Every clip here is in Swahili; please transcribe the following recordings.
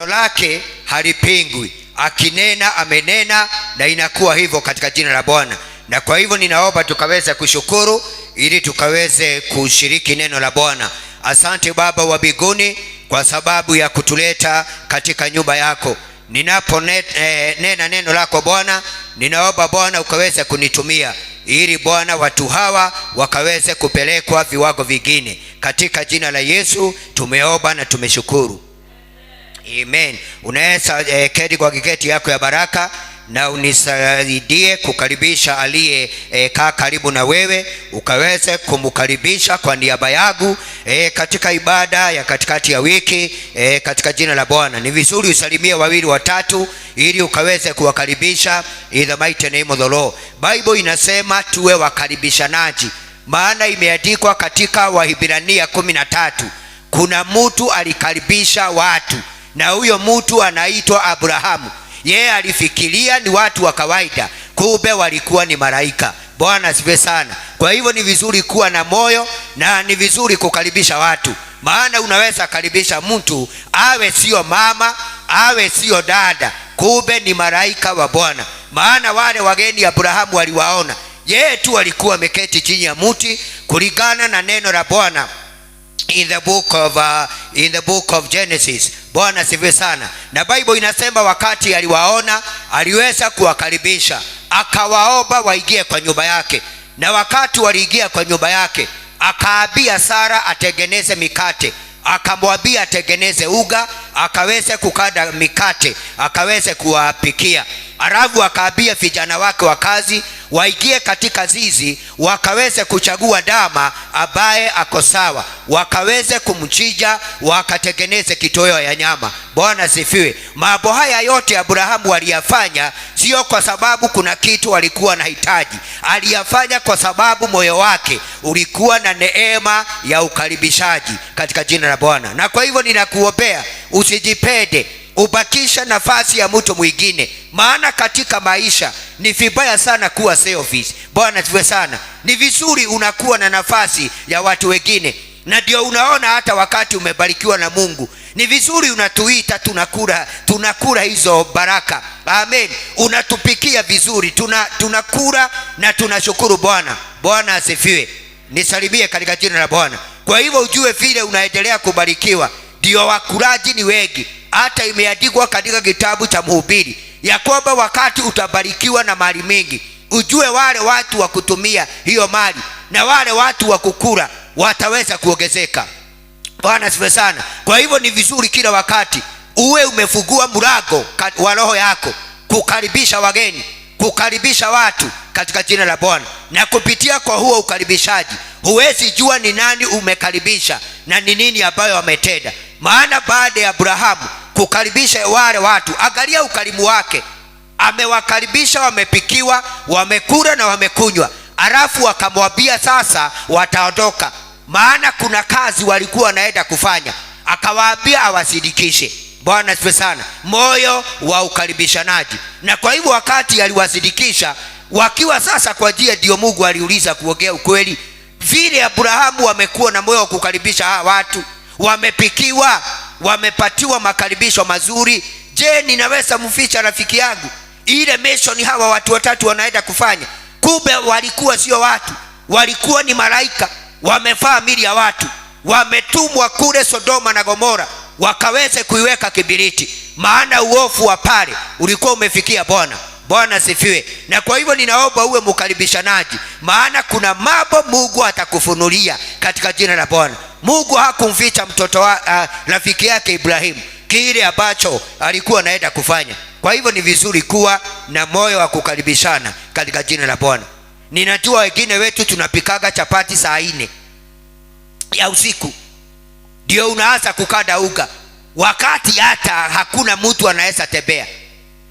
lake halipingwi, akinena amenena na inakuwa hivyo katika jina la Bwana. Na kwa hivyo ninaomba tukaweze kushukuru ili tukaweze kushiriki neno la Bwana. Asante Baba wa mbinguni kwa sababu ya kutuleta katika nyumba yako. Ninapo nena neno lako Bwana, ninaomba Bwana ukaweze kunitumia ili Bwana watu hawa wakaweze kupelekwa viwango vingine. Katika jina la Yesu tumeomba na tumeshukuru. Amen. Unaweza keti kwa kiketi yako ya baraka na unisaidie kukaribisha aliye kaa karibu na wewe, ukaweze kumkaribisha kwa niaba yangu katika ibada ya katikati ya wiki katika jina la Bwana. Ni vizuri usalimie wawili watatu ili ukaweze kuwakaribisha in the mighty name of the Lord. Bible inasema tuwe wakaribishanaji, maana imeandikwa katika Wahibrania 13 kuna mtu alikaribisha watu, na huyo mtu anaitwa Abrahamu. Yeye alifikiria ni watu wa kawaida, kumbe walikuwa ni malaika. Bwana asifiwe sana. Kwa hivyo ni vizuri kuwa na moyo na ni vizuri kukaribisha watu, maana unaweza karibisha mtu awe sio mama, awe sio dada, kumbe ni malaika wa Bwana. Maana wale wageni Abrahamu waliwaona, yeye tu alikuwa ameketi chini ya mti kulingana na neno la Bwana in the book of Genesis. Bwana sifiwe sana. Na Bible inasema wakati aliwaona aliweza kuwakaribisha, akawaomba waingie kwa nyumba yake. Na wakati waliingia kwa nyumba yake, akaambia Sara atengeneze mikate, akamwambia atengeneze uga, akaweze kukanda mikate, akaweze kuwapikia. Alafu akaambia vijana wake wa kazi waingie katika zizi, wakaweze kuchagua ndama ambaye ako sawa, wakaweze kumchinja, wakatengeneze kitoweo ya nyama. Bwana sifiwe. Mambo haya yote Abrahamu aliyafanya sio kwa sababu kuna kitu alikuwa anahitaji, aliyafanya kwa sababu moyo wake ulikuwa na neema ya ukaribishaji katika jina la Bwana. Na kwa hivyo ninakuombea usijipende, ubakisha nafasi ya mtu mwingine, maana katika maisha ni vibaya sana kuwa selfish. Bwana tuwe sana. Ni vizuri unakuwa na nafasi ya watu wengine, na ndio unaona hata wakati umebarikiwa na Mungu ni vizuri unatuita, tunakula hizo baraka. Amen. Unatupikia vizuri, tunakula na tunashukuru Bwana. Bwana asifiwe. Nisalimie katika jina la Bwana. Kwa hivyo ujue vile unaendelea kubarikiwa, ndio wakulaji ni wengi. Hata imeandikwa katika kitabu cha Mhubiri ya kwamba wakati utabarikiwa na mali mingi, ujue wale watu wa kutumia hiyo mali na wale watu wa kukula wataweza kuongezeka. Bwana asifiwe sana. Kwa hivyo ni vizuri kila wakati uwe umefungua mlango wa roho yako kukaribisha wageni, kukaribisha watu katika jina la Bwana. Na kupitia kwa huo ukaribishaji huwezi jua ni nani umekaribisha na ni nini ambayo wametenda. Maana baada ya Abrahamu kukaribisha wale watu, angalia ukarimu wake. Amewakaribisha, wamepikiwa, wamekula na wamekunywa. Alafu akamwambia sasa wataondoka, maana kuna kazi walikuwa wanaenda kufanya. Akawaambia awasidikishe. Bwana asifiwe sana. Moyo wa ukaribishanaji. Na kwa hivyo wakati aliwasidikisha wakiwa sasa kwa njia, ndio Mungu aliuliza kuongea ukweli. Vile Abrahamu wamekuwa na moyo wa kukaribisha hawa watu, wamepikiwa, wamepatiwa makaribisho mazuri. Je, ninaweza mficha rafiki yangu ile mission hawa watu watatu wanaenda kufanya? Kumbe walikuwa sio watu, walikuwa ni malaika, wamevaa mili ya watu, wametumwa kule Sodoma na Gomora wakaweze kuiweka kibiriti, maana uovu wa pale ulikuwa umefikia. Bwana sifiwe. Na kwa hivyo ninaomba uwe mkaribishanaji, maana kuna mambo Mungu atakufunulia katika jina la Bwana. Mungu hakumficha mtoto wa rafiki yake Ibrahimu kile ambacho alikuwa anaenda kufanya. Kwa hivyo ni vizuri kuwa na moyo wa kukaribishana katika jina la Bwana. Ninajua wengine wetu tunapikaga chapati saa 4 ya usiku ndio unaanza kukanda uga, wakati hata hakuna mtu anaweza tembea.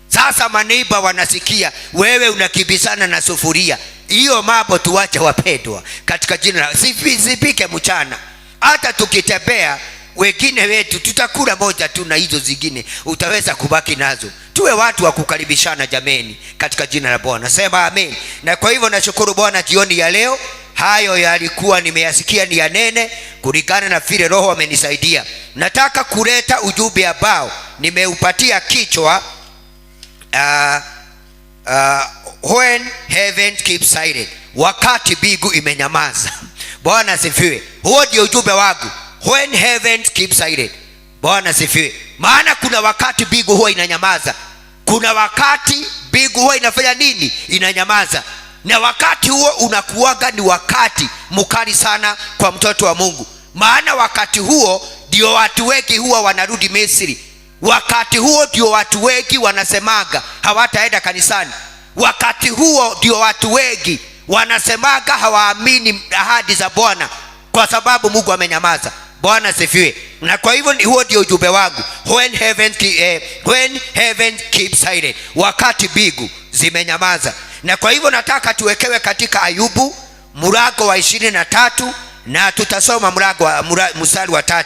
Sasa maneiba wanasikia wewe unakibisana na sufuria. Hiyo mambo tuache wapendwa katika jina la sipike mchana. Hata tukitembea wengine wetu tutakula moja tu na hizo zingine utaweza kubaki nazo. Tuwe watu wa kukaribishana jameni katika jina la Bwana. Sema amen. Na kwa hivyo nashukuru Bwana jioni ya leo. Hayo yalikuwa nimeyasikia ni ya nene kulingana na vile Roho amenisaidia. Nataka kuleta ujumbe ambao nimeupatia kichwa when heaven keeps silent, wakati mbingu imenyamaza. Bwana asifiwe. Huo ndio ujumbe wangu, when heaven keeps silent. Bwana asifiwe. Maana kuna wakati mbingu huwa inanyamaza, kuna wakati mbingu huwa inafanya nini? Inanyamaza. Na wakati huo unakuwaga ni wakati mkali sana kwa mtoto wa Mungu. Maana wakati huo ndio watu wengi huwa wanarudi Misri. Wakati huo ndio watu wengi wanasemaga hawataenda kanisani. Wakati huo ndio watu wengi wanasemaga hawaamini ahadi za Bwana, kwa sababu Mungu amenyamaza. Bwana sifiwe. Na kwa hivyo huo ndio ujumbe wangu, when heaven keeps silent, wakati mbingu zimenyamaza. Na kwa hivyo nataka tuwekewe katika Ayubu mlango wa 23, na tutasoma mstari wa 3,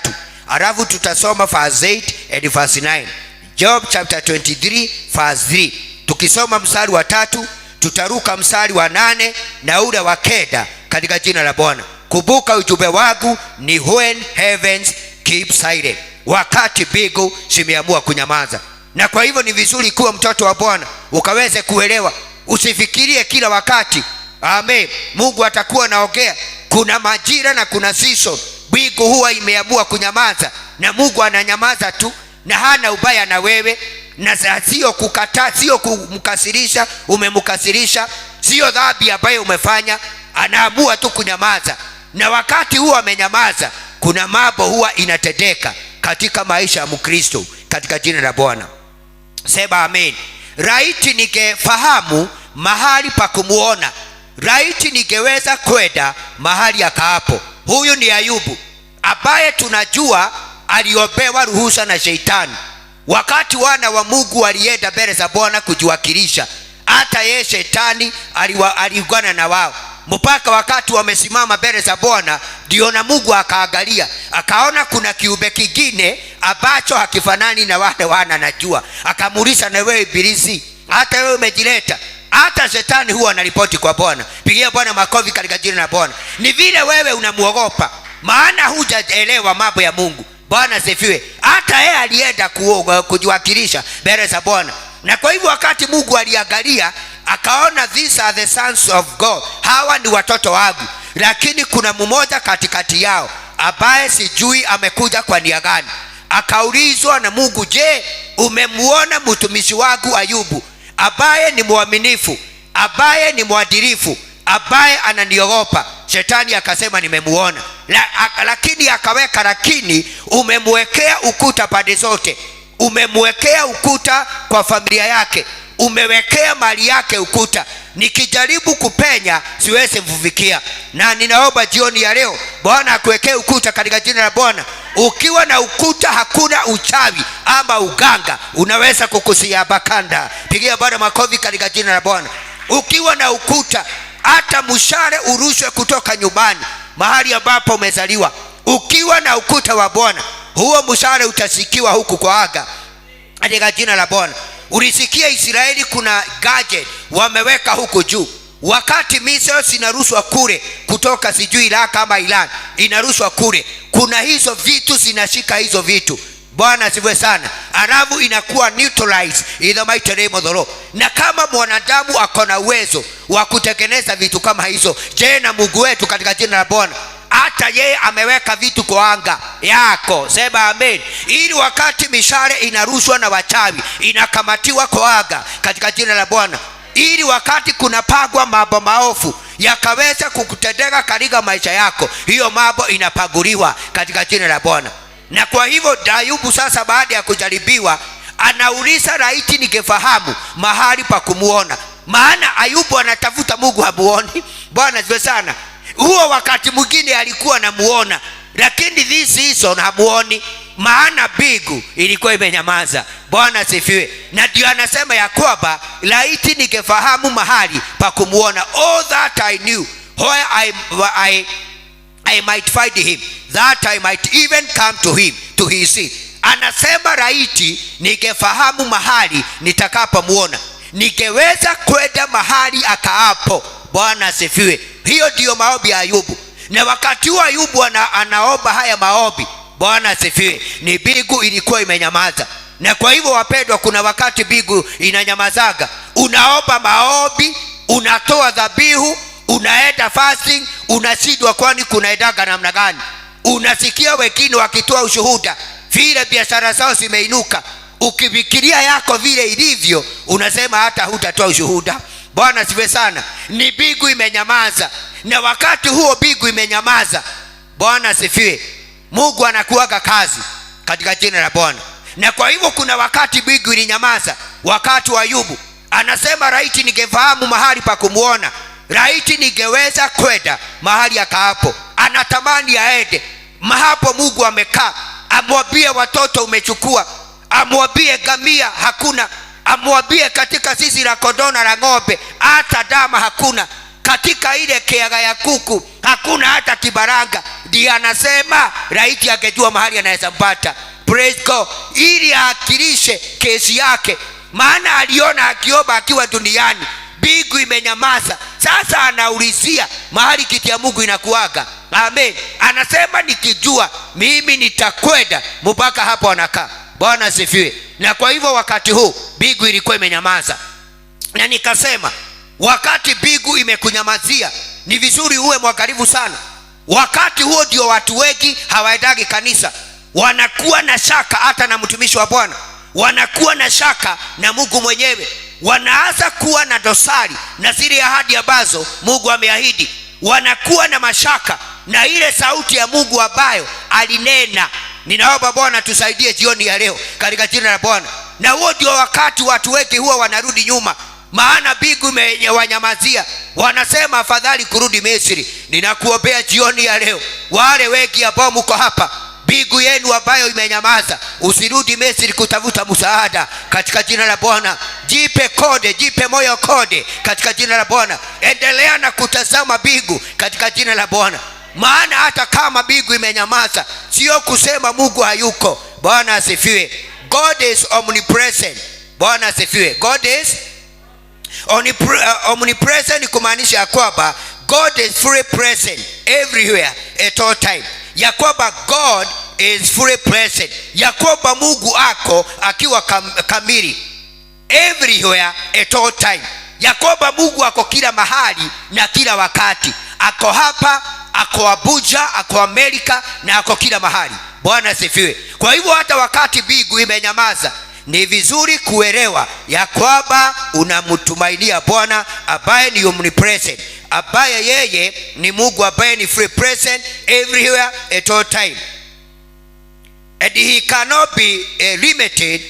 alafu tutasoma verse 8 and verse 9. Job chapter 23 verse 3. Tukisoma mstari wa 3 tutaruka mstari wa 8 na ule wa 9 katika jina la Bwana. Kumbuka ujumbe wangu ni when heavens keep silent, wakati mbingu zimeamua kunyamaza. Na kwa hivyo ni vizuri kuwa mtoto wa Bwana ukaweze kuelewa. Usifikirie kila wakati amen Mungu atakuwa naongea. Kuna majira na kuna season mbingu huwa imeamua kunyamaza, na Mungu ananyamaza tu, na hana ubaya na wewe, na sio kukataa, sio kumkasirisha. Umemkasirisha, sio dhambi ambayo umefanya, anaamua tu kunyamaza. Na wakati huo amenyamaza, kuna mambo huwa inatendeka katika maisha ya Mkristo katika jina la Bwana. Sema amen. Raiti ningefahamu mahali pa kumuona, raiti ningeweza kwenda mahali akaapo. Huyu ni Ayubu ambaye tunajua aliombewa ruhusa na Shetani. Wakati wana wa Mungu walienda mbele za Bwana kujiwakilisha, hata yeye Shetani aliungana na wao, mpaka wakati wamesimama mbele za Bwana ndio na Mungu akaangalia, akaona kuna kiumbe kingine ambacho hakifanani na wale wana. Najua akamuuliza, na wewe Ibilisi, hata wewe umejileta? Hata Shetani huwa anaripoti kwa Bwana. Pigia Bwana makofi katika jina la Bwana. Ni vile wewe unamuogopa, maana hujaelewa mambo ya Mungu. Bwana sifiwe. Hata yeye alienda kujiwakilisha mbele za Bwana. Na kwa hivyo wakati Mungu aliangalia, akaona these are the sons of God, hawa ni watoto wangu. Lakini kuna mmoja katikati yao ambaye sijui amekuja kwa nia gani. Akaulizwa na Mungu, je, umemuona mtumishi wangu Ayubu ambaye ni mwaminifu, ambaye ni mwadilifu, ambaye ananiogopa? Shetani akasema nimemuona. Lakini akaweka lakini, umemwekea ukuta pande zote, umemwekea ukuta kwa familia yake, umewekea mali yake ukuta. Nikijaribu kupenya siwezi mvuvikia. Na ninaomba jioni ya leo Bwana akuwekee ukuta katika jina la Bwana. Ukiwa na ukuta hakuna uchawi ama uganga unaweza kukusia bakanda. Pigia Bwana makofi katika jina la Bwana. Ukiwa na ukuta, hata mshale urushwe kutoka nyumbani mahali ambapo umezaliwa, ukiwa na ukuta wa Bwana, huo mshale utasikiwa huku kwa anga katika jina la Bwana. Ulisikia Israeli kuna gadget wameweka huku juu, wakati missiles inarushwa kule kutoka sijui Iraq kama Iran, inarushwa kule, kuna hizo vitu zinashika hizo vitu. Bwana asifiwe sana. Alafu inakuwa neutralized in the mighty name of the Lord. Na kama mwanadamu akona uwezo wa kutengeneza vitu kama hizo, je, na Mungu wetu katika jina la Bwana? Hata yeye ameweka vitu kwa anga yako. Sema amen. Ili wakati mishale inarushwa na wachawi, inakamatiwa kwa anga katika jina la Bwana. Ili wakati kuna pagwa mambo maovu yakaweza kukutendeka katika maisha yako, hiyo mambo inapaguliwa katika jina la Bwana. Na kwa hivyo Ayubu sasa baada ya kujaribiwa anauliza, laiti ningefahamu mahali pa kumuona. Maana Ayubu anatafuta Mungu, hamuoni. Bwana asifiwe sana. Huo wakati mwingine alikuwa anamuona, lakini this season hamuoni, maana mbingu ilikuwa imenyamaza. Bwana asifiwe. Na ndio anasema ya kwamba laiti ningefahamu mahali pa kumuona, all that I knew where I might find him, that I might even come to him to his seat. Anasema laiti ningefahamu mahali nitakapomuona, ningeweza kwenda mahali akaapo. Bwana asifiwe. Hiyo ndio maombi ya Ayubu. Na wakati huo Ayubu anaomba haya maombi, Bwana asifiwe, ni mbingu ilikuwa imenyamaza. Na kwa hivyo wapendwa, kuna wakati mbingu inanyamazaga. Unaomba maombi, unatoa dhabihu, unaenda fasting, unashindwa kwani kunaendaga namna gani? Unasikia wengine wakitoa ushuhuda vile biashara zao zimeinuka. Ukifikiria yako vile ilivyo, unasema hata hutatoa ushuhuda. Bwana siwe sana. Ni mbingu imenyamaza. Na wakati huo mbingu imenyamaza, Bwana sifiwe, Mungu anakuaga kazi katika jina la Bwana. Na kwa hivyo kuna wakati mbingu ilinyamaza. Wakati wa Ayubu anasema, laiti ningefahamu mahali pa kumuona, laiti ningeweza kwenda mahali akaapo. Anatamani aende mahapo Mungu amekaa, amwambie watoto umechukua, amwambie gamia hakuna, amwambie katika zizi la kondoo na la ng'ombe hata dama hakuna, katika ile kiaga ya kuku hakuna hata kibaranga. Ndiye anasema laiti angejua mahali anaweza mpata. Praise God. Ili aakilishe kesi yake, maana aliona akiomba akiwa duniani mbingu imenyamaza. Sasa anaulizia mahali kiti ya Mungu inakuaga. Amen. Anasema nikijua mimi nitakwenda mpaka hapo anakaa. Bwana sifiwe. Na kwa hivyo wakati huu mbingu ilikuwa imenyamaza. Na nikasema wakati mbingu imekunyamazia, ni vizuri uwe mwangalifu sana. Wakati huo ndio watu wengi hawaendagi kanisa. Wanakuwa na shaka hata na mtumishi wa Bwana, wanakuwa na shaka na Mungu mwenyewe, wanaanza kuwa na dosari na zile ahadi ambazo Mungu ameahidi. Wanakuwa na mashaka na ile sauti ya Mungu ambayo alinena. Ninaomba Bwana tusaidie jioni ya leo katika jina la Bwana. Na huo ndio wakati watu wengi huwa wanarudi nyuma, maana mbingu imewanyamazia. Wanasema afadhali kurudi Misri. Ninakuombea jioni ya leo, wale wengi ambao mko hapa, mbingu yenu ambayo imenyamaza, usirudi Misri kutafuta msaada katika jina la Bwana. Jipe kode, jipe moyo kode katika jina la Bwana. Endelea na kutazama mbingu katika jina la Bwana, maana hata kama mbingu imenyamaza, sio kusema Mungu hayuko. Bwana asifiwe. God is omnipresent. Bwana asifiwe. God is omnipresent, kumaanisha ya kwamba God is fully present everywhere at all time. Ya kwamba God is fully present, ya kwamba Mungu ako akiwa kamili everywhere at all time. Ya kwamba Mungu ako kila mahali na kila wakati. Ako hapa, ako Abuja, ako Amerika, na ako kila mahali. Bwana asifiwe. Kwa hivyo hata wakati mbingu imenyamaza, ni vizuri kuelewa ya kwamba unamtumainia Bwana ambaye ni omnipresent, ambaye yeye ni Mungu ambaye ni free present everywhere at all time, and he cannot be limited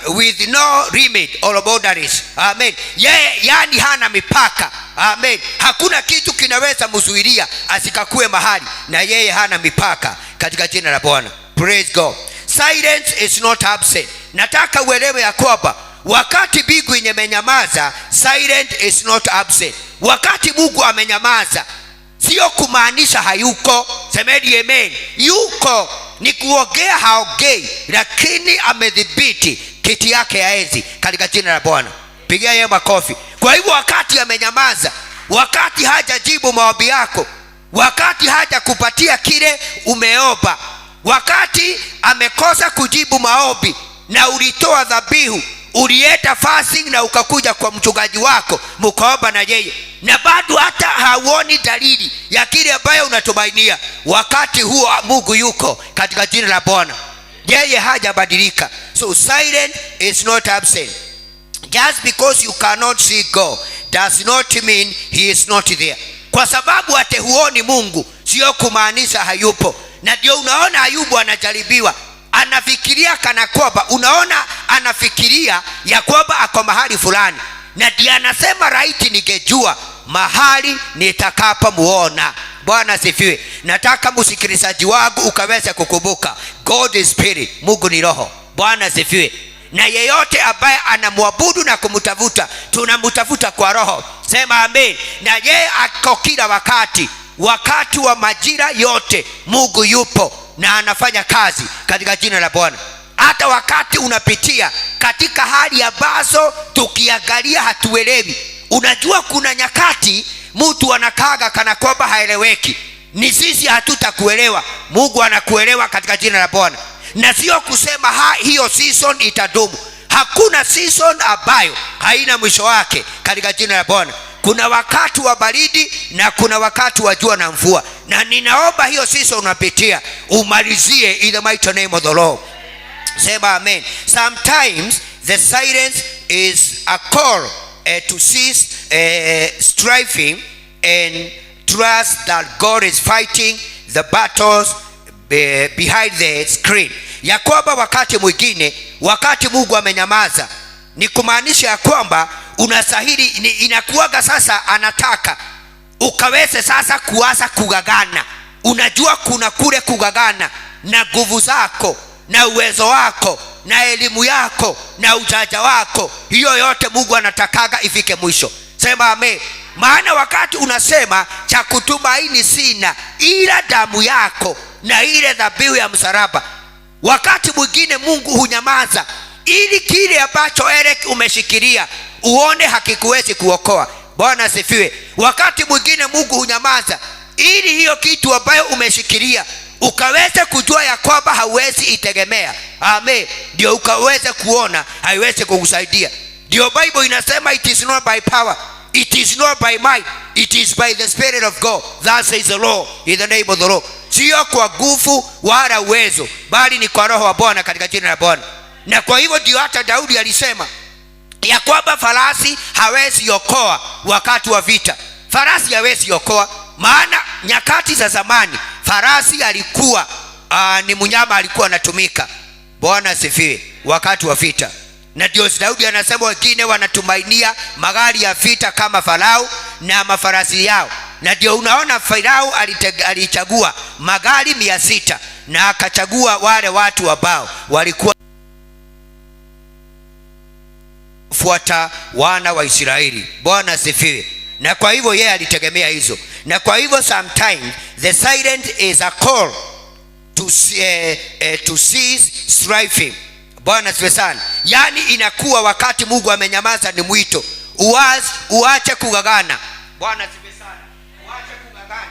with no limit or boundaries. Amen. Yeye yani hana mipaka. Amen. Hakuna kitu kinaweza mzuilia asikakue mahali, na yeye hana mipaka katika jina la Bwana. Praise God. Silence is not absent. Nataka uelewe ya kwamba wakati mbingu imenyamaza, silent is not absent. Wakati Mungu amenyamaza, sio kumaanisha hayuko. Semeni amen. Yuko, ni kuongea haongei, lakini amedhibiti kiti yake ya enzi katika jina la Bwana. Pigia yeye makofi. Kwa hivyo wakati amenyamaza, wakati hajajibu maombi yako, wakati hajakupatia kile umeomba, wakati amekosa kujibu maombi na ulitoa dhabihu, ulienda fasting na ukakuja kwa mchungaji wako mkaomba na yeye, na bado hata hauoni dalili ya kile ambayo unatumainia, wakati huo Mungu yuko katika jina la Bwana. Yeye hajabadilika. So silent is not absent. Just because you cannot see God does not mean he is not there. Kwa sababu ate huoni Mungu sio kumaanisha hayupo. Na ndio unaona Ayubu anajaribiwa, anafikiria kana kwamba, unaona anafikiria ya kwamba ako mahali fulani, na ndiye anasema laiti ningejua mahali nitakapomuona. Bwana sifiwe. Nataka msikilizaji wangu ukaweza kukumbuka God is spirit, Mungu ni roho. Bwana sifiwe. Na yeyote ambaye anamwabudu na kumtafuta, tunamtafuta kwa roho. Sema amen. Na yeye ako kila wakati, wakati wa majira yote Mungu yupo na anafanya kazi katika jina la Bwana. Hata wakati unapitia katika hali ambazo tukiangalia hatuelewi. Unajua kuna nyakati mtu anakaga kana kwamba haeleweki. Ni sisi hatutakuelewa, Mungu anakuelewa katika jina la Bwana. na sio kusema hiyo season itadumu. Hakuna season ambayo haina mwisho wake katika jina la Bwana. Kuna wakati wa baridi na kuna wakati wa jua na mvua, na ninaomba hiyo season unapitia umalizie in the mighty name of the Lord. Sema amen. Sometimes the silence is a call to cease striving and trust that God is fighting the battles behind the screen. Ya kwamba wakati mwingine, wakati Mungu amenyamaza, ni kumaanisha ya kwamba unastahili, inakuaga sasa anataka ukaweze sasa kuanza kugagana. Unajua kuna kule kugagana na nguvu zako na uwezo wako na elimu yako na ujanja wako, hiyo yote Mungu anatakaga ifike mwisho. Sema amen. Maana wakati unasema cha kutumaini sina ila damu yako na ile dhabihu ya msalaba, wakati mwingine Mungu hunyamaza ili kile ambacho Eric umeshikilia uone hakikuwezi kuokoa. Bwana asifiwe. Wakati mwingine Mungu hunyamaza ili hiyo kitu ambayo umeshikilia ukaweze kujua ya kwamba hauwezi itegemea. Amen. Ndio ukaweze kuona haiwezi kukusaidia. Ndio Bible inasema it is not by power, it is not by might, it is by the Spirit of God. That says the Lord in the name of the Lord. Sio kwa nguvu wala uwezo, bali ni kwa roho wa Bwana katika jina la Bwana. Na kwa hivyo ndio hata Daudi alisema ya kwamba farasi hawezi okoa wakati wa vita. Farasi hawezi okoa, maana nyakati za zamani farasi alikuwa ni mnyama alikuwa anatumika. Bwana asifiwe. Wakati wa vita. Na ndio Daudi anasema wengine wanatumainia magari ya vita kama Farao na mafarasi yao. Na ndio unaona Farao alichagua magari 600 na akachagua wale watu ambao walikuwa fuata wana wa Israeli. Bwana asifiwe. Na kwa hivyo yeye alitegemea hizo. Na kwa hivyo sometimes the silent is a call to cease striving. Bwana asifiwe sana. Yani inakuwa wakati Mungu amenyamaza ni mwito. Uache kugagana. Bwana asifiwe sana. Uache kugagana.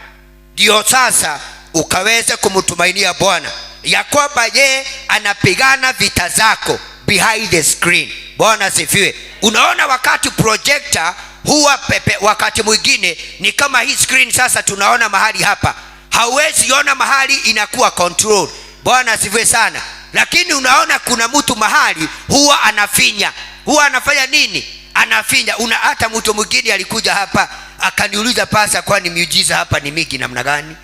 Ndio sasa ukaweze kumtumainia Bwana ya kwamba yeye anapigana vita zako behind the screen. Bwana asifiwe. Unaona wakati projector huwa pepe, wakati mwingine ni kama hii screen sasa tunaona mahali hapa. Hauwezi ona mahali, inakuwa control. Bwana asifiwe sana. Lakini unaona kuna mtu mahali huwa anafinya. Huwa anafanya nini? Anafinya. Hata mtu mwingine alikuja hapa akaniuliza, pasa kwani miujiza hapa ni mingi namna gani?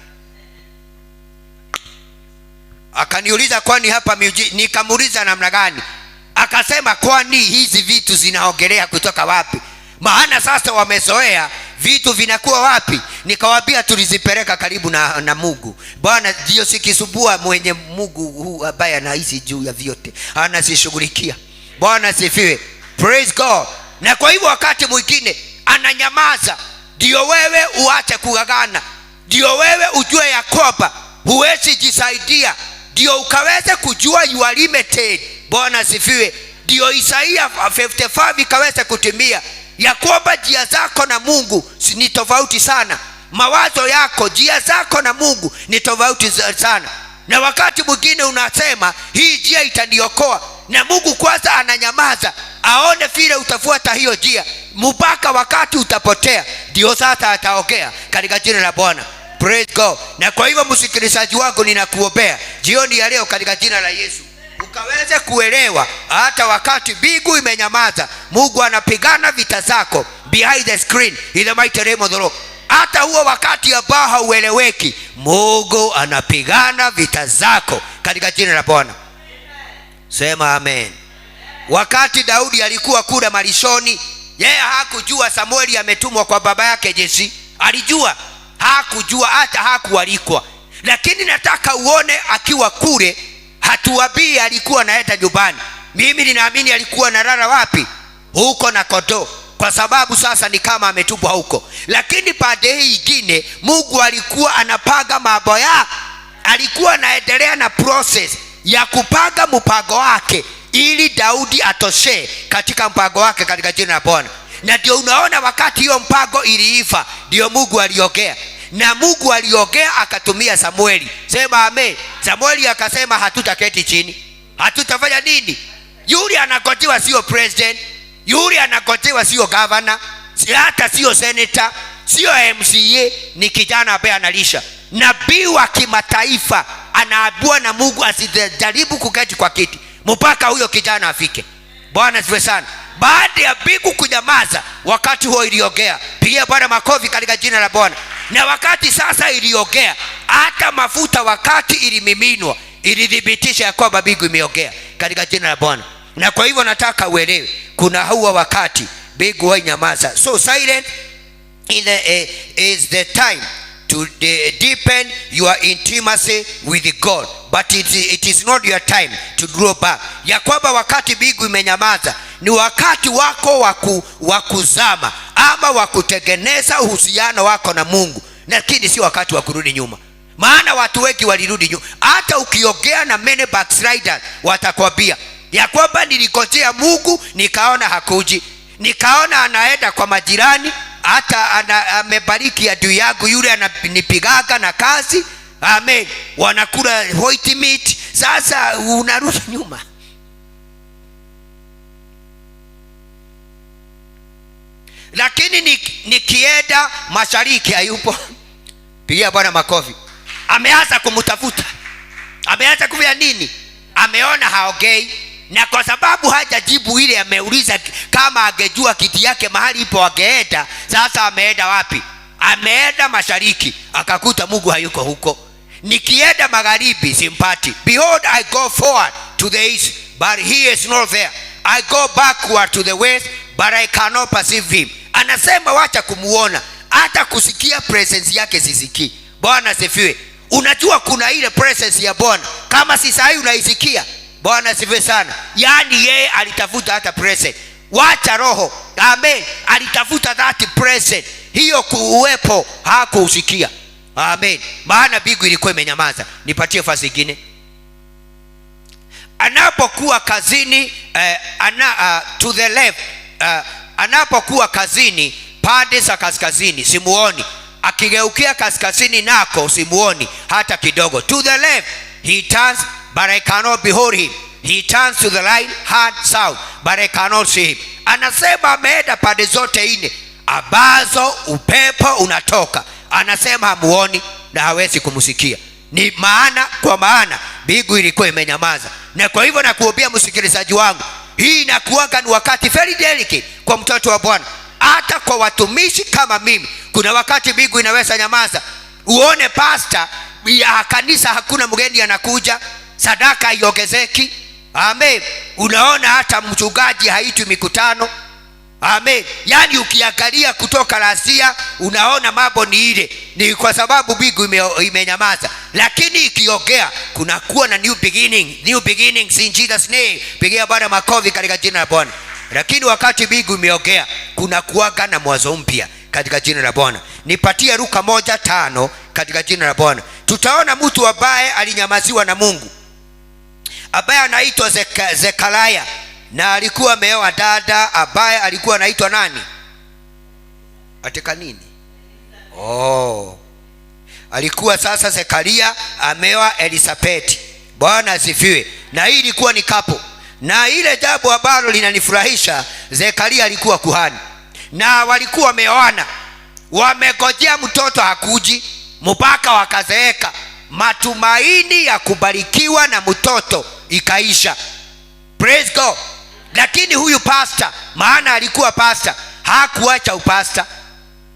Akaniuliza kwani hapa miujiza, nikamuuliza namna gani? Akasema kwani hizi vitu zinaongelea kutoka wapi? Maana sasa wamezoea vitu vinakuwa wapi? Nikawaambia tulizipeleka karibu na Mungu. Bwana ndio sikisubua mwenye Mungu huu ambaye anaishi juu ya vyote, anasishughulikia. Bwana sifiwe. Praise God. Na kwa hivyo wakati mwingine ananyamaza ndio wewe uache kugagana, ndio wewe ujue ya kwamba huwezi jisaidia, ndio ukaweze kujua you are limited. Bwana sifiwe. Ndio Isaia 55 ikaweze kutimia ya kwamba njia zako na Mungu ni tofauti sana. Mawazo yako, njia zako na Mungu ni tofauti sana. Na wakati mwingine unasema hii njia itaniokoa, na Mungu kwanza ananyamaza aone vile utafuata hiyo njia mpaka wakati utapotea, ndio sasa ataongea katika jina la Bwana. Praise God. Na kwa hivyo msikilizaji wangu, ninakuombea jioni ya leo katika jina la Yesu ukaweze kuelewa hata wakati mbingu imenyamaza, Mungu anapigana vita zako behind the screen in the mighty name of the Lord. Hata huo wakati ambao haueleweki, Mungu anapigana vita zako katika jina la Bwana. Sema amen. Wakati Daudi alikuwa kule malishoni, yeye hakujua Samueli ametumwa kwa baba yake Jesse. Alijua? Hakujua, hata hakualikwa. Lakini nataka uone akiwa kule, hatuwabii alikuwa naenda nyumbani. Mimi ninaamini alikuwa analala wapi? Huko na kondoo, kwa sababu sasa ni kama ametupwa huko. Lakini pande hii nyingine Mungu alikuwa anapanga mambo yake. Alikuwa anaendelea na process ya kupanga mpango wake ili Daudi atoshe katika mpango wake katika jina la Bwana. Na ndio unaona wakati hiyo mpango iliifa, ndio Mungu aliongea. na Mungu aliongea akatumia Samueli. Sema amen. Samueli akasema hatutaketi chini, hatutafanya nini. Yule anagojewa sio president, yule anagojewa sio governor, hata sio senator, sio MCA, ni kijana ambaye analisha. Nabii wa kimataifa anaambiwa na Mungu asijaribu kuketi kwa kiti mpaka huyo kijana afike. Bwana asifiwe sana. Baada ya mbingu kunyamaza, wakati huo iliongea. Pigia Bwana makofi katika jina la Bwana. Na wakati sasa iliongea, hata mafuta wakati ilimiminwa, ilithibitisha ya kwamba mbingu imeongea katika jina la Bwana. Na kwa hivyo nataka uelewe, kuna huwa wakati mbingu hainyamaza. So silent is the time to deepen your intimacy with God, but it is not your time to draw back. Ya kwamba wakati mbingu imenyamaza ni wakati wako wa kuzama ama wa kutengeneza uhusiano wako na Mungu, lakini si wakati wa kurudi nyuma. Maana watu wengi walirudi nyuma. Hata ukiongea na many backsliders watakwambia ya kwamba nilikojea Mungu nikaona hakuji, nikaona anaenda kwa majirani, hata amebariki adui yangu yule ananipigaga na kazi, amen, wanakula white meat. Sasa unarudi nyuma. Lakini nikienda mashariki hayupo. Pigia Bwana makofi. Ameanza kumtafuta, ameanza kufanya nini? Ameona haongei, na kwa sababu hajajibu ile ameuliza, kama angejua kiti yake mahali ipo angeenda. Sasa ameenda wapi? Ameenda mashariki, akakuta Mungu hayuko huko. Nikienda magharibi simpati. Behold, I go forward to the east, but he is not there. I go backward to the west, but I cannot perceive him. Anasema wacha kumuona, hata kusikia presence yake sisikii. Bwana asifiwe. Unajua kuna ile presence ya Bwana, kama si sahi unaisikia. Bwana asifiwe sana. Yani yeye alitafuta hata presence. Wacha roho, amen, alitafuta that presence. Hiyo kuwepo hakuusikia. Amen. Maana mbingu ilikuwa imenyamaza. Nipatie fasi nyingine. Anapokuwa kazini to the left, anapokuwa kazini pande za kaskazini simuoni, akigeukia kaskazini nako simuoni hata kidogo. To the left he turns, but I cannot behold him. He turns to the right hand south, but I cannot see him. Anasema ameenda pande zote nne ambazo upepo unatoka. Anasema hamuoni na hawezi kumsikia. Ni kwa maana mbingu ilikuwa imenyamaza. Na kwa hivyo nakuambia msikilizaji wangu, hii inakuanga ni wakati very delicate kwa mtoto wa Bwana. Hata kwa watumishi kama mimi, kuna wakati mbingu inaweza nyamaza. Uone pastor ya kanisa hakuna mgeni anakuja, sadaka iongezeki. Amen. Unaona hata mchungaji haitwi mikutano. Amen. Yani ukiangalia kutoka Asia unaona mambo ni ile. Ni kwa sababu mbingu imenyamaza. Lakini ikiongea kuna kuwa na new beginnings in Jesus name. Pigia Bwana makofi katika jina la Bwana. Lakini wakati mbingu imeongea kuna kuwaga na mwanzo mpya katika jina la Bwana. Nipatie Luka 1:5 katika jina la Bwana. Tutaona mtu ambaye alinyamaziwa na Mungu, ambaye anaitwa Zekaria, na alikuwa ameoa dada ambaye alikuwa anaitwa nani? Ateka nini? Alikuwa sasa Zekaria ameoa Elisabeti. Bwana asifiwe. Na hii ilikuwa ni kapo. Na ile jambo ambalo linanifurahisha, Zekaria alikuwa kuhani na walikuwa wameoana, wamegojea mtoto hakuji mpaka wakazeeka. Matumaini ya kubarikiwa na mtoto ikaisha. Praise God. Lakini huyu pastor, maana alikuwa pastor, hakuacha upasta.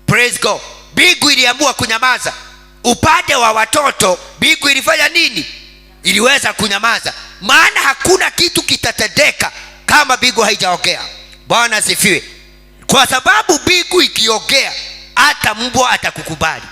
Praise God. Mbingu iliamua kunyamaza. Upande wa watoto mbingu ilifanya nini? Iliweza kunyamaza. Maana hakuna kitu kitatendeka kama mbingu haijaongea. Bwana asifiwe. Kwa sababu mbingu ikiongea hata mbwa atakukubali.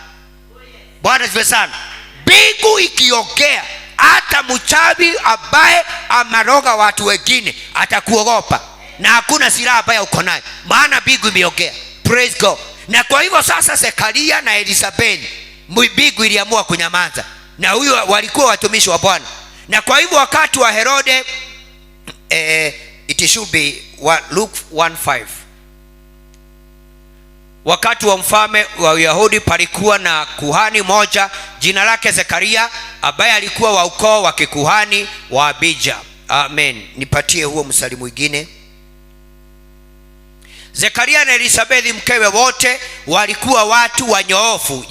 Bwana asifiwe sana. Mbingu ikiongea hata mchawi ambaye amaroga watu wengine atakuogopa, na hakuna silaha ambayo uko nayo, maana mbingu imeongea. Praise God. Na kwa hivyo sasa Zekaria na Elisabeti, mbingu iliamua kunyamaza, na huyo walikuwa watumishi wa Bwana. Na kwa hivyo wakati wa Herode, it should be Luke 1:5. wakati wa mfalme wa Uyahudi palikuwa na kuhani moja jina lake Zekaria, ambaye alikuwa wa ukoo wa kikuhani wa Abija. Amen. Nipatie huo mstari mwingine. Zekaria na Elisabethi mkewe wote walikuwa watu wanyoofu,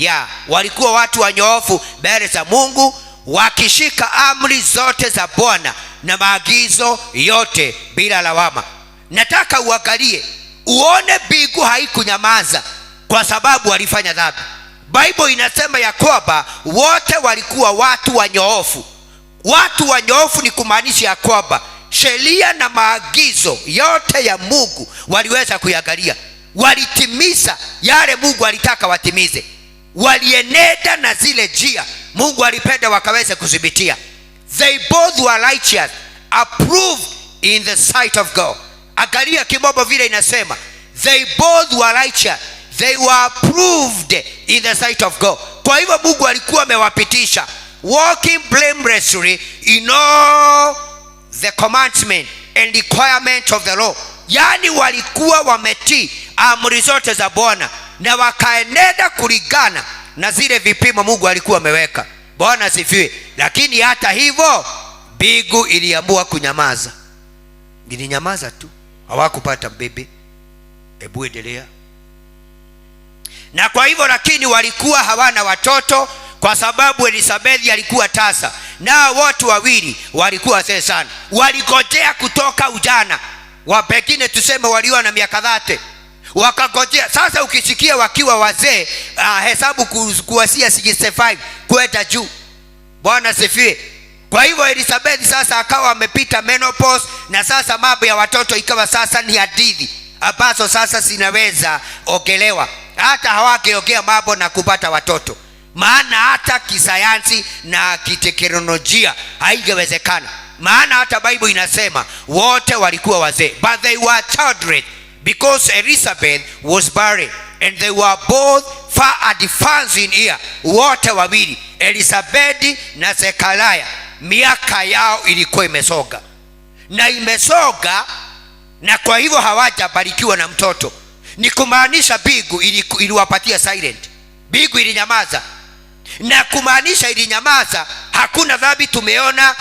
walikuwa watu wanyoofu mbele za Mungu, wakishika amri zote za Bwana na maagizo yote bila lawama. Nataka uangalie uone mbingu haikunyamaza kwa sababu walifanya dhambi. Bible inasema ya kwamba wote walikuwa watu wanyoofu. Watu wanyoofu ni kumaanisha ya kwamba sheria na maagizo yote ya Mungu waliweza kuyaangalia, walitimiza yale Mungu alitaka watimize, walienenda na zile njia Mungu alipenda wakaweze kudhibitia. They both were righteous, approved in the sight of God. Angalia kimombo vile inasema, they both were righteous, they were approved in the sight of God. Kwa hivyo Mungu alikuwa amewapitisha walking blamelessly in all the commandment and requirement of the law. Yani walikuwa wametii amri zote za Bwana na wakaenenda kulingana na zile vipimo Mungu alikuwa ameweka. Bwana asifiwe. Lakini hata hivyo mbingu iliamua kunyamaza. Ilinyamaza tu, hawakupata mbebe. Hebu endelea. Na kwa hivyo lakini walikuwa hawana watoto kwa sababu Elisabethi alikuwa tasa, na wote wawili walikuwa wazee sana. Waligojea kutoka ujana, wapekine tuseme waliwa na miaka 30, wakagojea. Sasa ukisikia wakiwa wazee, hesabu kuwasia 65 kwenda juu. Bwana sifiwe. Kwa hivyo Elisabethi sasa akawa amepita menopause, na sasa mambo ya watoto ikawa sasa ni hadithi ambazo sasa zinaweza ogelewa. Hata hawageogea mambo na kupata watoto, maana hata kisayansi na kiteknolojia haingewezekana. Maana hata Bible inasema wote walikuwa wazee, but they were children because Elizabeth was barren and they were both far advanced in year. Wote wawili, Elizabeth na Zekaria, miaka yao ilikuwa imesoga na imesoga, na kwa hivyo hawajabarikiwa na mtoto. Ni kumaanisha mbingu iliwapatia silent. Mbingu ilinyamaza, na kumaanisha ilinyamaza. Hakuna dhambi tumeona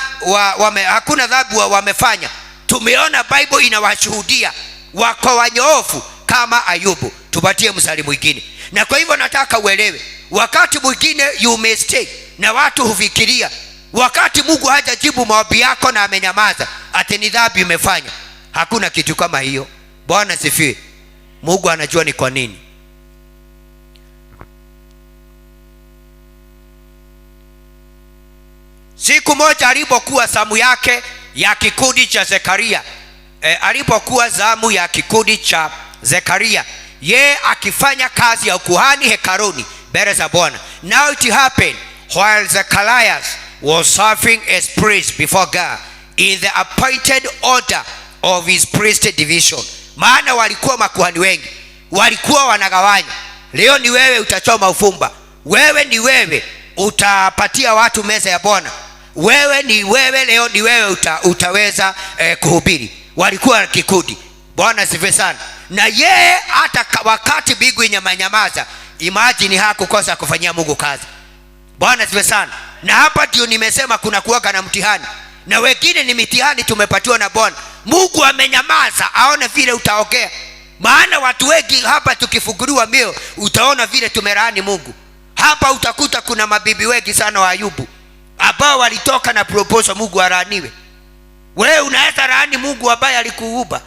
hakuna dhambi wamefanya. Tumeona Bible inawashuhudia wako wanyoofu kama Ayubu. Tupatie mstari mwingine. Na kwa hivyo nataka uelewe, wakati mwingine you mistake na watu hufikiria wakati Mungu hajajibu maombi yako na amenyamaza ati ni dhambi umefanya. Hakuna kitu kama hiyo. Bwana sifiwe. Mungu anajua ni kwa nini. Siku moja alipokuwa zamu yake ya kikundi cha Zekaria, alipokuwa zamu ya kikundi cha Zekaria, ye akifanya kazi ya ukuhani hekaluni mbele za Bwana. Now it happened while Zacharias was serving as priest before God in the appointed order of his priestly division. Maana walikuwa makuhani wengi, walikuwa wanagawanya. Leo ni wewe utachoma ufumba, wewe ni wewe utapatia watu meza ya Bwana, wewe ni wewe, leo ni wewe utaweza kuhubiri. Walikuwa kikundi. Bwana sifiwe sana. Na yeye hata wakati mbingu inyamaza, imagine hakukosa kufanyia Mungu kazi. Bwana sifiwe sana. Na hapa ndio nimesema kuna kuwaka na mtihani, na wengine ni mitihani tumepatiwa na Bwana. Mungu amenyamaza aone vile utaongea. Maana watu wengi hapa tukifunguliwa mioyo utaona vile tumelaani Mungu. Hapa utakuta kuna mabibi wengi sana wa Ayubu ambao walitoka na proposal Mungu alaaniwe. Wewe unaweza laani Mungu ambaye alikuumba?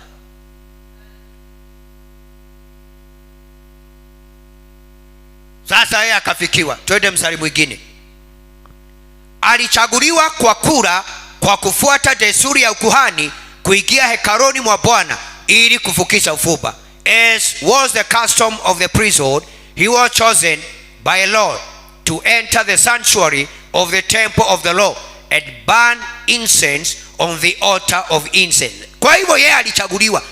Sasa yeye akafikiwa. Twende mstari mwingine. Alichaguliwa kwa kura kwa kufuata desturi ya ukuhani kuingia hekaluni mwa Bwana ili kufukisha ufumba. As was the custom of the priesthood, he was chosen by Lord to enter the sanctuary of the temple of the Lord and burn incense on the altar of incense. Kwa hivyo yeye alichaguliwa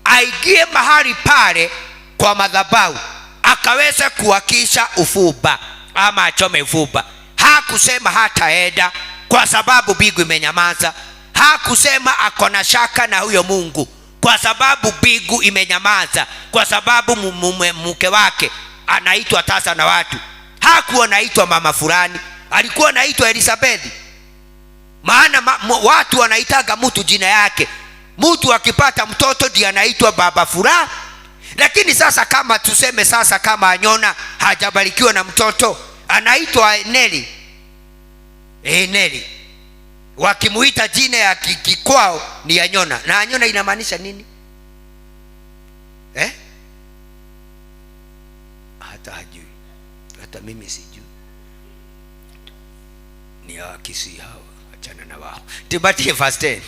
aingie mahali pale kwa madhabahu akaweza kuwakisha ufumba ama achome ufumba. Hakusema hataenda kwa sababu mbingu imenyamaza. Hakusema akona shaka na huyo Mungu kwa sababu mbingu imenyamaza, kwa sababu mke wake anaitwa tasa na watu. Hakuwa anaitwa mama fulani, alikuwa anaitwa Elisabethi. Maana watu wanaitaga mtu jina yake. Mtu akipata mtoto ndiye anaitwa baba fulani. Lakini sasa kama tuseme sasa kama Anyona hajabarikiwa na mtoto, anaitwa Neli. Neli. Wakimuita jina ya kikwao ni Anyona. Na Anyona inamaanisha nini? Hata hajui. Hata mimi sijui. Ni Wakisii hao, achana na wao. Timothy verse 10.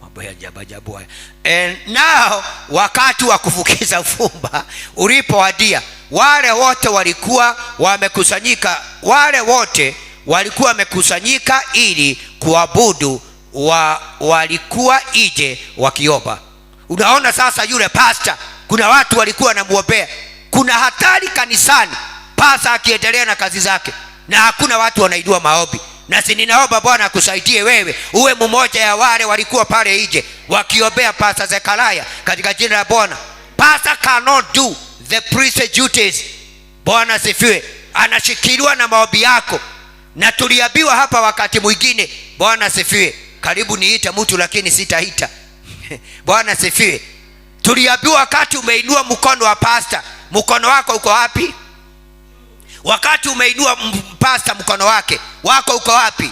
Mambo ya ajabu haya. And now wakati wa kufukiza ufumba ulipowadia, wale wote walikuwa wamekusanyika ili kuabudu, walikuwa nje wakiomba. Unaona sasa, yule pastor, kuna watu walikuwa wanamuombea. Kuna hatari kanisani, pastor akiendelea na kazi zake na hakuna watu wanaidua maombi. Na si ninaomba Bwana akusaidie wewe uwe mmoja ya wale walikuwa pale nje wakiombea Pastor Zekaria katika jina la Bwana. Pastor cannot do the priestly duties. Bwana sifiwe. Anashikiliwa na maombi yako. Na tuliambiwa hapa wakati mwingine, Bwana sifiwe, karibu niita mtu lakini sitaita. Bwana sifiwe. Tuliambiwa wakati umeinua mkono wa pastor, mkono wako uko wapi? Wakati umeinua pastor mkono wako uko wapi?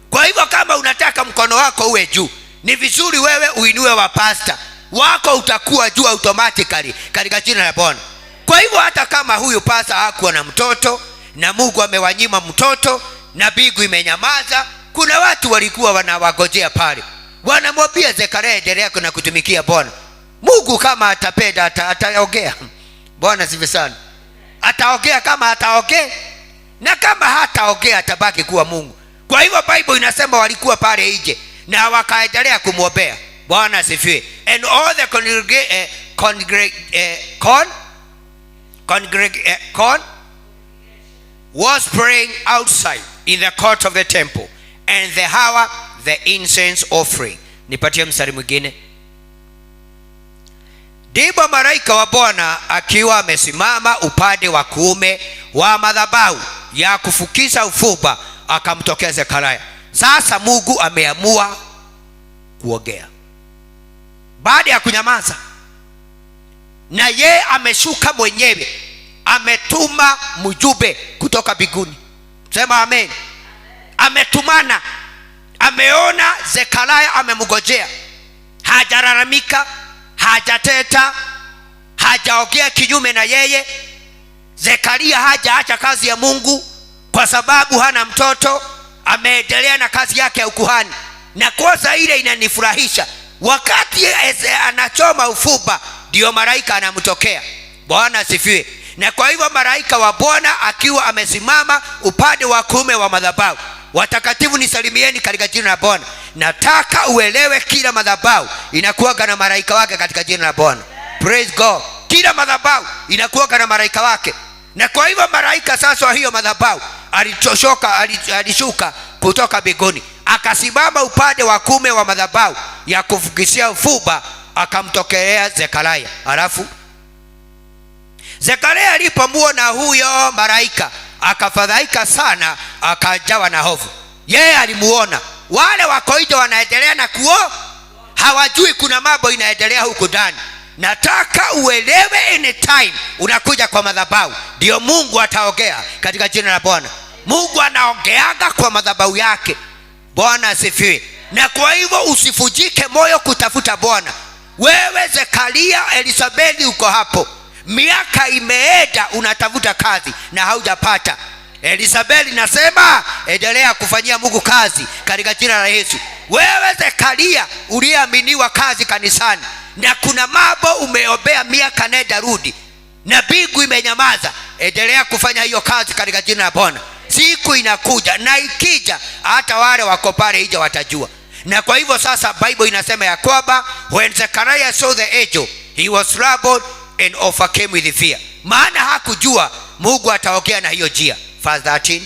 Kwa hivyo kama unataka mkono wako uwe juu, ni vizuri wewe uinue wa pastor wako, utakuwa juu automatically katika jina la Bwana. Kwa hivyo hata kama huyu pastor hakuwa na mtoto na Mungu amewanyima mtoto na mbingu imenyamaza, kuna watu walikuwa wanawagojea pale, wanamwambia Zekaria, endelea na kutumikia Bwana. Mungu kama atapenda ataongea. Bwana sifi sana. Ataongea kama ataongea, na kama hataongea atabaki kuwa Mungu. Kwa hivyo Bible inasema walikuwa pale nje na wakaendelea kumwombea. Bwana asifiwe. And all the congregation was praying outside in the court of the temple, and the hour the incense offering. Nipatie mstari mwingine. Ndipo malaika wa Bwana akiwa amesimama upande wa kuume wa madhabahu ya kufukiza ufumba akamtokea Zekaria. Sasa Mungu ameamua kuongea baada ya kunyamaza, na ye ameshuka mwenyewe, ametuma mjumbe kutoka mbinguni. Sema amen. Ametumana, ameona Zekaria amemgojea, hajalalamika, hajateta, hajaongea kinyume na yeye. Zekaria hajaacha kazi ya Mungu kwa sababu hana mtoto, ameendelea na kazi yake ya ukuhani. Na kosa ile inanifurahisha, wakati anachoma ufumba ndio malaika anamtokea. Bwana asifiwe. Na kwa hivyo malaika wa Bwana akiwa amesimama upande wa kuume wa madhabahu. Watakatifu nisalimieni katika jina la Bwana. Nataka uelewe kila madhabahu inakuwa na malaika wake katika jina la Bwana. Praise God. Kila madhabahu inakuwa na malaika wake. Na kwa hivyo malaika sasa wa hiyo madhabahu alishuka kutoka mbinguni, akasimama upande wa kuume wa madhabahu ya kufukizia ufumba, akamtokelea Zekaria. Alafu Zekaria alipomuona huyo malaika akafadhaika sana, akajawa na hofu. Yeye alimuona, wale wako nje wanaendelea na hawajui kuna mambo inaendelea huko ndani. Nataka uelewe, anytime unakuja kwa madhabahu ndio Mungu ataongea katika jina la Bwana. Mungu anaongeaga kwa madhabahu yake. Bwana asifiwe. Na kwa hivyo usifujike moyo kutafuta Bwana. Wewe Zekaria, Elisabethi uko hapo, miaka imeenda unatafuta kazi na haujapata. Elisabethi nasema endelea kufanyia Mungu kazi katika jina la Yesu. Wewe Zekaria uliaminiwa kazi kanisani na kuna mambo umeombea miaka nenda rudi na mbingu imenyamaza, endelea kufanya hiyo kazi katika jina la Bwana. Siku inakuja, na ikija hata wale wako pale nje watajua. Na kwa hivyo sasa Bible inasema ya kwamba when Zechariah saw the angel he was troubled and overcame with fear. Maana hakujua Mungu ataongea na hiyo njia. Verse 13.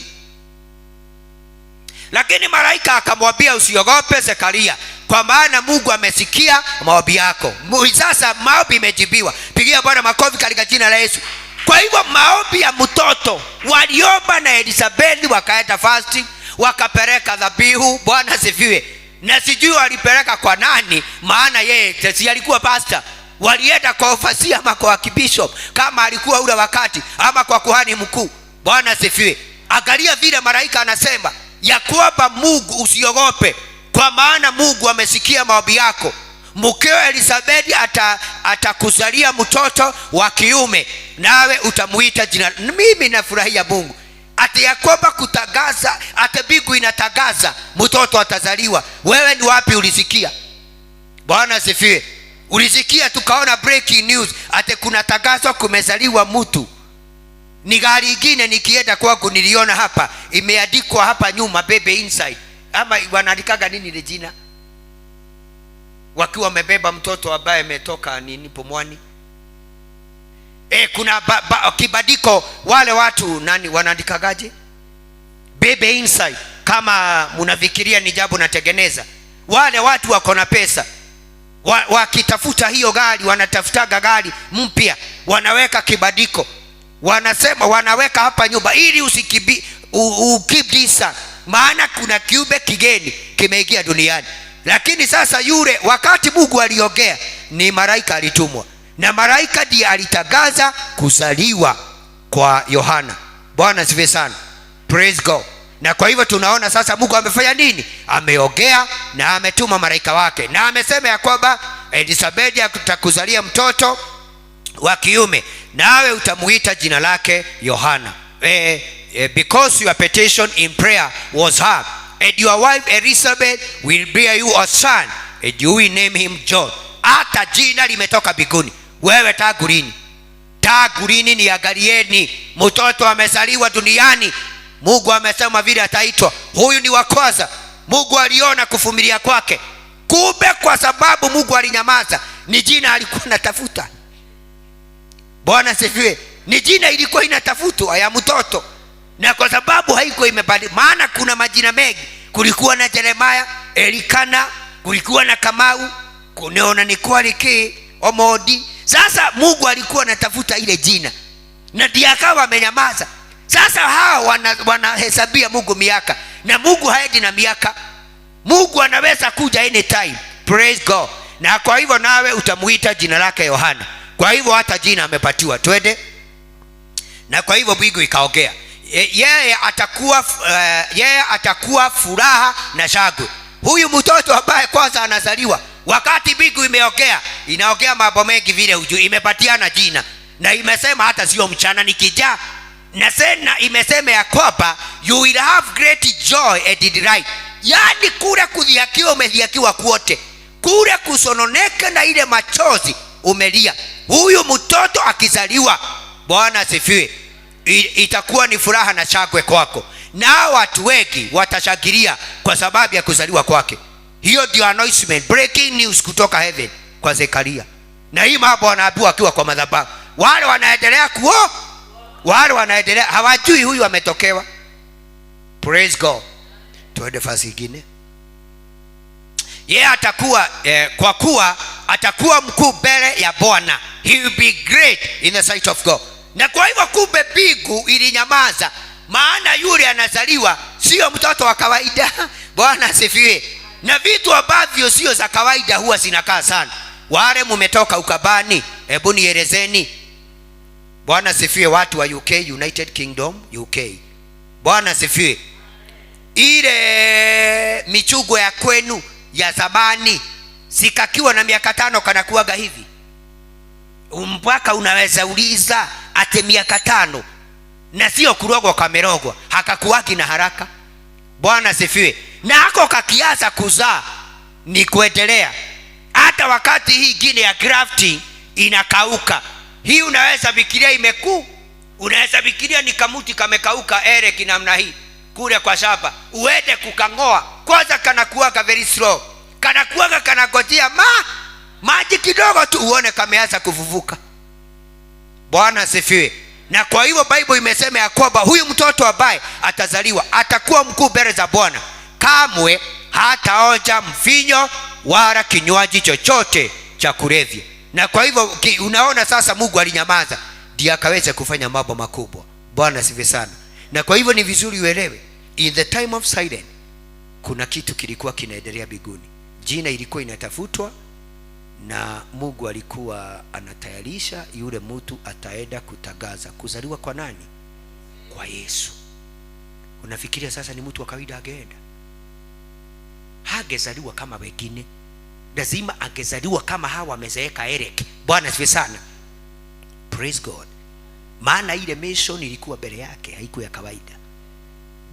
Lakini malaika akamwambia, usiogope Zekaria, kwa maana Mungu amesikia maombi yako. Sasa maombi imejibiwa. Pigia Bwana makofi katika jina la Yesu. Kwa hivyo maombi ya mtoto, waliomba na Elizabeth wakaenda fasting, wakapeleka dhabihu. Bwana asifiwe. Na sijui walipeleka kwa nani, maana yeye alikuwa pastor. Walienda kwa ofisi ama kwa kibishop kama alikuwa ule wakati, ama kwa kuhani mkuu. Bwana asifiwe. Angalia vile malaika anasema ya kwamba Mungu usiogope, kwa maana Mungu amesikia maombi yako. Mkeo Elizabeth atakuzalia mtoto wa kiume, nawe utamuita jina. Mimi nafurahia Mungu ati ya kwamba kutangaza, ati mbingu inatangaza mtoto atazaliwa. Wewe ni wapi ulisikia? Bwana asifiwe. Ulisikia tukaona breaking news ati kuna tangazo kumezaliwa mtu. Ni gari ingine nikienda kwangu niliona hapa imeandikwa hapa nyuma baby inside, ama wanaandikaga nini ile jina, wakiwa wamebeba mtoto ambaye ametoka nini pomwani. Kuna kibadiko, wale watu nani wanaandikagaje baby inside. Kama mnafikiria ni jambo natengeneza, wale watu wako na pesa wakitafuta hiyo gari, wanatafutaga gari mpya, wanaweka kibadiko, wanasema wanaweka hapa nyumba ili ukibisa, maana kuna kiumbe kigeni kimeingia duniani. Lakini sasa yule wakati Mungu aliongea, ni malaika alitumwa, na malaika ndiye alitangaza kuzaliwa kwa Yohana. Bwana asifiwe sana. Praise God. Na kwa hivyo tunaona sasa Mungu amefanya nini? Ameongea na ametuma malaika wake, na amesema ya kwamba Elizabeth atakuzalia mtoto wa kiume, nawe utamuita jina lake Yohana. Because your petition in prayer was heard, and your wife Elizabeth will bear you a son, and you will name him John. Hata jina limetoka mbinguni. Wewe tagulini niangalieni, mtoto amezaliwa duniani. Mungu amesema vile ataitwa. Huyu ni wa kwanza. Mungu aliona kuvumilia kwake. Kumbe kwa sababu Mungu alinyamaza, ni jina alikuwa anatafuta. Bwana asifiwe. Ni jina ilikuwa inatafutwa ya mtoto, na kwa sababu haikuwa imebadilika, maana kuna majina mengi. Kulikuwa na Jeremiah, Elikana, kulikuwa na Kamau, kuneona ni Kwaliki, Omodi. Sasa Mungu alikuwa anatafuta ile jina, na ndiye akawa amenyamaza. Sasa hao wanahesabia Mungu miaka, na Mungu haendi na miaka. Mungu anaweza kuja anytime. Praise God. Na kwa hivyo nawe utamuita jina lake Yohana. Kwa hivyo hata jina amepatiwa. Twende. Na kwa hivyo mbingu ikaongea, yeye atakuwa furaha na shangwe. Huyu mtoto ambaye kwanza anazaliwa, wakati mbingu imeongea, inaongea mambo mengi vile ujue, imepatiana jina, na imesema hata sio mchana nikija, na sena imesema ya kwamba you will have great joy and delight. Yani kule kudhihakiwa umedhihakiwa kwote, kule kusononeka na ile machozi umelia. Huyu mtoto akizaliwa, Bwana asifiwe, itakuwa ni furaha na shangwe kwako, na watu wengi watashangilia kwa sababu ya kuzaliwa kwake. Hiyo ndio announcement, breaking news kutoka heaven kwa Zekaria. Na hii mambo wanaambiwa akiwa kwa madhabahu. Wale wanaendelea wale wanaendelea hawajui huyu ametokewa. Praise God. Tuende fasi nyingine. Yeye atakuwa kwa kuwa atakuwa mkuu mbele ya Bwana. He will be great in the sight of God. Na kwa hivyo kumbe mbingu ilinyamaza, maana yule anazaliwa sio mtoto wa kawaida. Bwana asifiwe. Na vitu ambavyo sio za kawaida huwa zinakaa sana. Wale mumetoka ukabani, hebu nielezeni. Bwana asifiwe. Watu wa UK, United Kingdom, UK. Bwana asifiwe. Ile michugo ya kwenu ya zamani, sikakiwa na miaka 5 kanakuaga hivi. Mpaka unaweza uliza ate miaka 5, na sio kurogwa kamerogwa, hakakuwaki na haraka. Bwana asifiwe. Na hako kakianza kuzaa ni kuendelea. Hata wakati hii gine ya grafting inakauka, hii unaweza fikiria imekuu, unaweza fikiria ni kamuti kamekauka kinamna hii kule kwa shamba, uende kukangoa kwanza, kanakuaga very slow, kanakuaga kanagojea maji kidogo tu uone kameanza kuvuvuka. Bwana asifiwe. Na kwa hivyo Bible imesema ya kwamba huyu mtoto ambaye atazaliwa atakuwa mkuu mbele za Bwana, kamwe hataonja mvinyo wala kinywaji chochote cha kulevya. Na kwa hivyo unaona sasa Mungu alinyamaza ndiye akaweza kufanya mambo makubwa. Bwana sifiwe sana. Na kwa hivyo ni vizuri uelewe, in the time of silence kuna kitu kilikuwa kinaendelea mbinguni. Jina ilikuwa inatafutwa na Mungu alikuwa anatayarisha yule mtu ataenda kutangaza kuzaliwa kwa nani? Kwa Yesu. Unafikiria sasa ni mtu wa kawaida angeenda? Hagezaliwa kama wengine, lazima angezaliwa kama hawa wamezeeka Eric. Bwana sifiwe sana. Praise God. Maana ile mission ilikuwa mbele yake, haikuwa ya kawaida.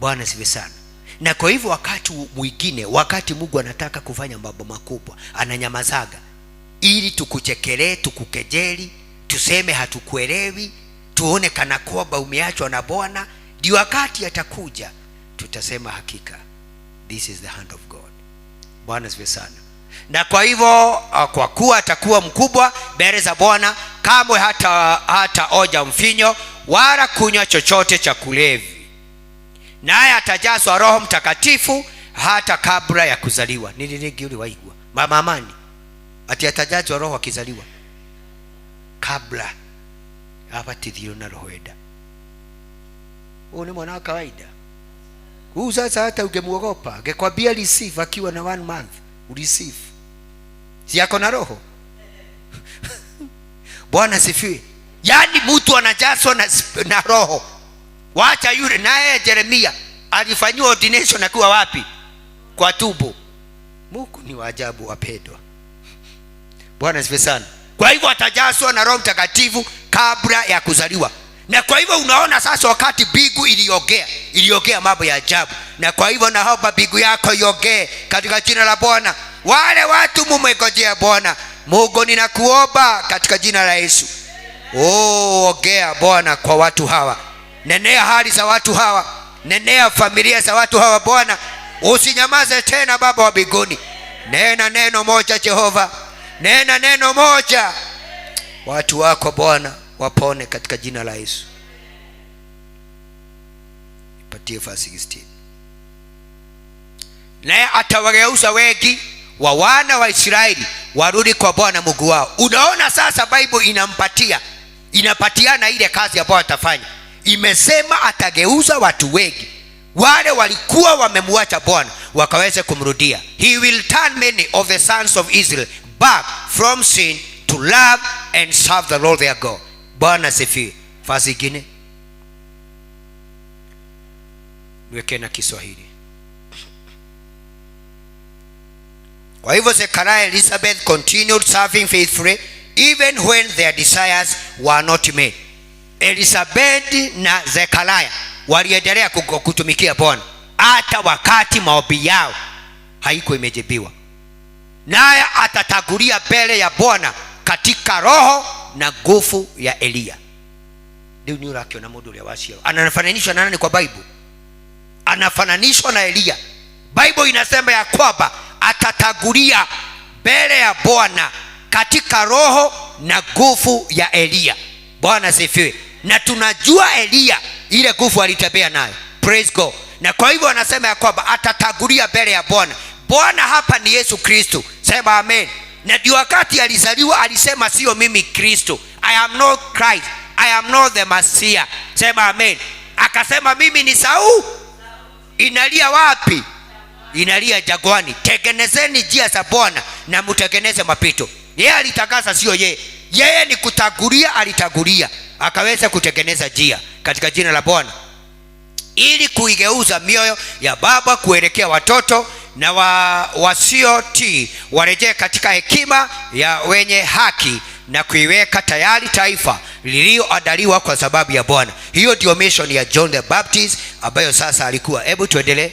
Bwana sifiwe sana. Na kwa hivyo wakati mwingine, wakati Mungu anataka kufanya mambo makubwa, ananyamazaga ili tukuchekelee, tukukejeli, tuseme hatukuelewi, tuone kana kwamba umeachwa na Bwana. Ndio wakati atakuja tutasema hakika this is the hand of God. Bwana sifiwe sana. Na kwa hivyo kwa kuwa atakuwa mkubwa mbele za Bwana, kamwe hata oja mvinyo wala kunywa chochote cha kulevya, naye atajazwa Roho Mtakatifu hata kabla ya kuzaliwa. Nini uliwaigwa mama Amani ati atajazwa Roho akizaliwa kabla hapa tidhiro na roho eda. Huyu ni mwana wa kawaida. Huyu sasa hata ungemuogopa, angekwambia receive akiwa na 1 month, receive. Si yako na roho. Bwana sifiwe. Yaani mtu anajazwa na roho. Wacha yule naye Yeremia alifanywa ordination akiwa wapi? Kwa tubo. Mungu ni wa ajabu wapendwa. Bwana sifiwe sana. Kwa hivyo atajazwa na Roho Mtakatifu kabla ya kuzaliwa. Na kwa hivyo unaona sasa wakati mbingu iliongea mambo ya ajabu. Na kwa hivyo naomba mbingu yako iongee katika jina la Bwana. Wale watu mumegojea Bwana, Mungu ninakuomba katika jina la Yesu. Ongea Bwana kwa watu hawa. Nenea hali za watu hawa, nenea familia za watu hawa Bwana. Usinyamaze tena Baba wa mbinguni. Nena neno moja Jehova. Nena neno moja. Watu wako Bwana wapone katika jina la Yesu. Patie verse 16. Naye atawageuza wengi wa wana wa Israeli warudi kwa Bwana Mungu wao. Unaona sasa Bible inapatiana ile kazi ambayo atafanya. Imesema atageuza watu wengi wale walikuwa wamemwacha Bwana wakaweze kumrudia. He will turn many of the sons of Israel back from sin to love and serve the Lord their God. Bwana sifiwe. Fasi ingine niweke na Kiswahili. Kwa hivyo Zechariah and Elizabeth continued serving faithfully even when their desires were not met. Elizabeth na Zechariah waliendelea kutumikia Bwana hata wakati maombi yao haikuwa imejibiwa. Naye atatagulia mbele ya Bwana katika roho na nguvu ya Elia. Ndio ni yule na moduli ya wasio. Anafananishwa na nani kwa Bible? Anafananishwa na Elia. Bible inasema ya kwamba atatagulia mbele ya Bwana katika roho na nguvu ya Elia. Bwana sifiwe. Na tunajua Elia ile nguvu alitembea nayo. Praise God. Na kwa hivyo anasema ya kwamba atatagulia mbele ya Bwana. Bwana hapa ni Yesu Kristo. Sema amen. Na ndio wakati alizaliwa alisema sio mimi Kristo. I am not Christ. I am not the Messiah. Sema amen. Akasema mimi ni Saul. Inalia wapi? Inalia jangwani. Tengenezeni njia za Bwana na mtengeneze mapito. Yeye alitangaza sio yeye. Yeye ni kutagulia, alitagulia akaweza kutengeneza njia katika jina la Bwana, ili kuigeuza mioyo ya baba kuelekea watoto na wasiotii warejee katika hekima ya wenye haki na kuiweka tayari taifa lililoandaliwa kwa sababu ya Bwana. Hiyo ndio mission ya John the Baptist ambayo sasa alikuwa. Hebu tuendelee.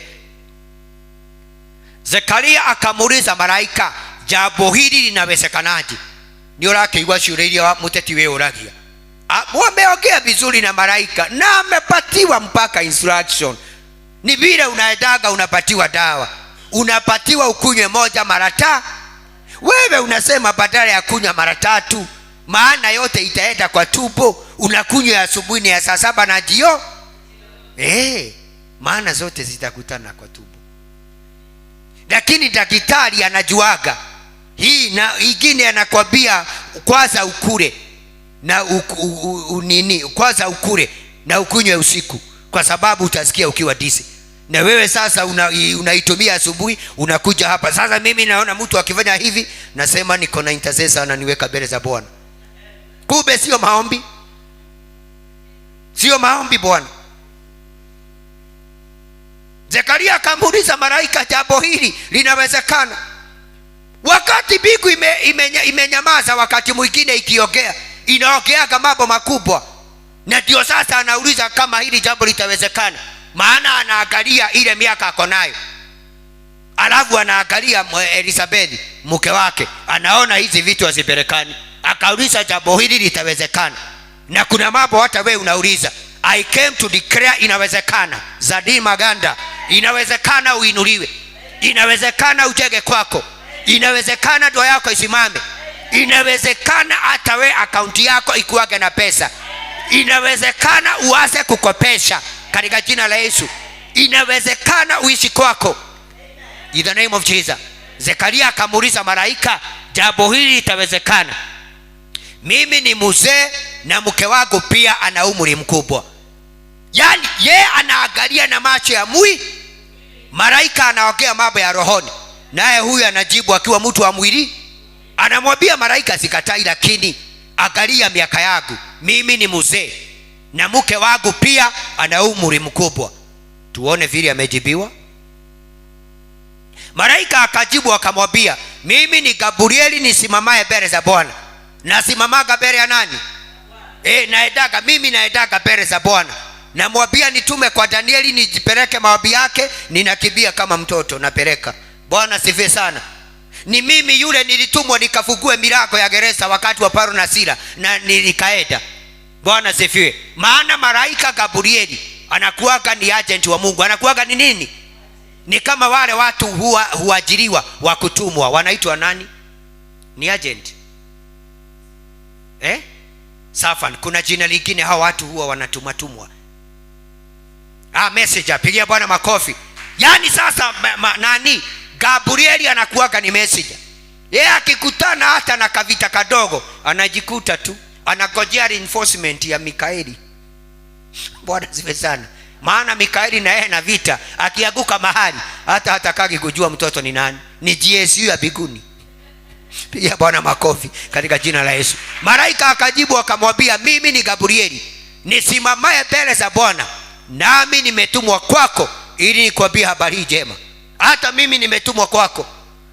Zekaria akamuuliza malaika, jambo hili linawezekanaje? Ndio lake iwashuhudia muteti wewe uragia. Wameongea vizuri na malaika na amepatiwa mpaka instruction. Ni vile unaedaga unapatiwa dawa, unapatiwa ukunywe moja mara tatu. Wewe unasema badala ya kunywa mara tatu, maana yote itaenda kwa tumbo, unakunywa asubuhi na saa 7 na jioni. Maana zote zitakutana kwa tumbo. lakini daktari anajuaga hii, na ingine anakwambia kwanza ukule na kwanza ukule na ukunywe usiku, kwa sababu utasikia ukiwa disi. Na wewe sasa unaitumia asubuhi, unakuja hapa sasa. Mimi naona mtu akifanya hivi, nasema niko na intercessor ananiweka mbele za Bwana. Kumbe sio maombi, sio maombi Bwana. Zekaria akamuuliza malaika, jambo hili linawezekana? Wakati mbingu imenyamaza, wakati mwingine ikiongea inaongeaga mambo makubwa, na ndio sasa anauliza kama hili jambo litawezekana. Maana anaangalia ile miaka ako nayo, alafu anaangalia Elizabeth mke wake, anaona hizi vitu hazipelekani. Akauliza jambo hili litawezekana? Na kuna mambo hata wewe unauliza. I came to declare inawezekana. Zadini Maganda, inawezekana uinuliwe, inawezekana ujenge kwako, inawezekana ndoa yako isimame, inawezekana hata we akaunti yako ikuage na pesa, inawezekana uanze kukopesha katika jina la Yesu, inawezekana uishi kwako in the name of Jesus. Zekaria akamuuliza malaika, jambo hili litawezekana? Mimi ni mzee na mke wangu pia ana umri mkubwa. Yani ye anaangalia na macho ya mwili, malaika anaongea mambo ya rohoni, naye huyu anajibu akiwa mtu wa mwili. Anamwambia malaika, sikatai, lakini angalia miaka yangu, mimi ni mzee na mke wangu pia ana umri mkubwa. Tuone vile amejibiwa. Malaika akajibu akamwambia, mimi ni Gabrieli nisimamaye mbele za Bwana. Nasimamaga mbele ya nani? Naedaga, mimi naedaga mbele za Bwana. Namwambia nitume kwa Danieli nijipeleke maombi yake, ninakimbia kama mtoto napeleka. Bwana sifiwe sana. Ni mimi yule nilitumwa nikafungue milango ya gereza wakati wa Paulo na Sila, na nilikaenda. Bwana sifiwe. Maana malaika Gabrieli anakuaga ni agent wa Mungu. Anakuaga ni nini? Ni kama wale watu huajiriwa wa kutumwa, wanaitwa nani? Ni agent. Safan, kuna jina lingine hao watu huwa wanatumatumwa. Messenger. Pigia Bwana makofi. Yani sasa nani? Gabrieli anakuaga ni messenger. Yeye akikutana hata na kavita kadogo, anajikuta tu anagojea reinforcement ya Mikaeli. Bwana sifiwe sana. Maana Mikaeli na yeye na vita, akianguka mahali hata hatakagi kujua mtoto ni nani. Ni GSU ya biguni. Pigia Bwana makofi katika jina la Yesu. Malaika akajibu akamwambia, mimi ni Gabrieli nisimamaye mbele za Bwana, nami nimetumwa kwako ili nikwambie habari njema. Hata mimi nimetumwa kwako,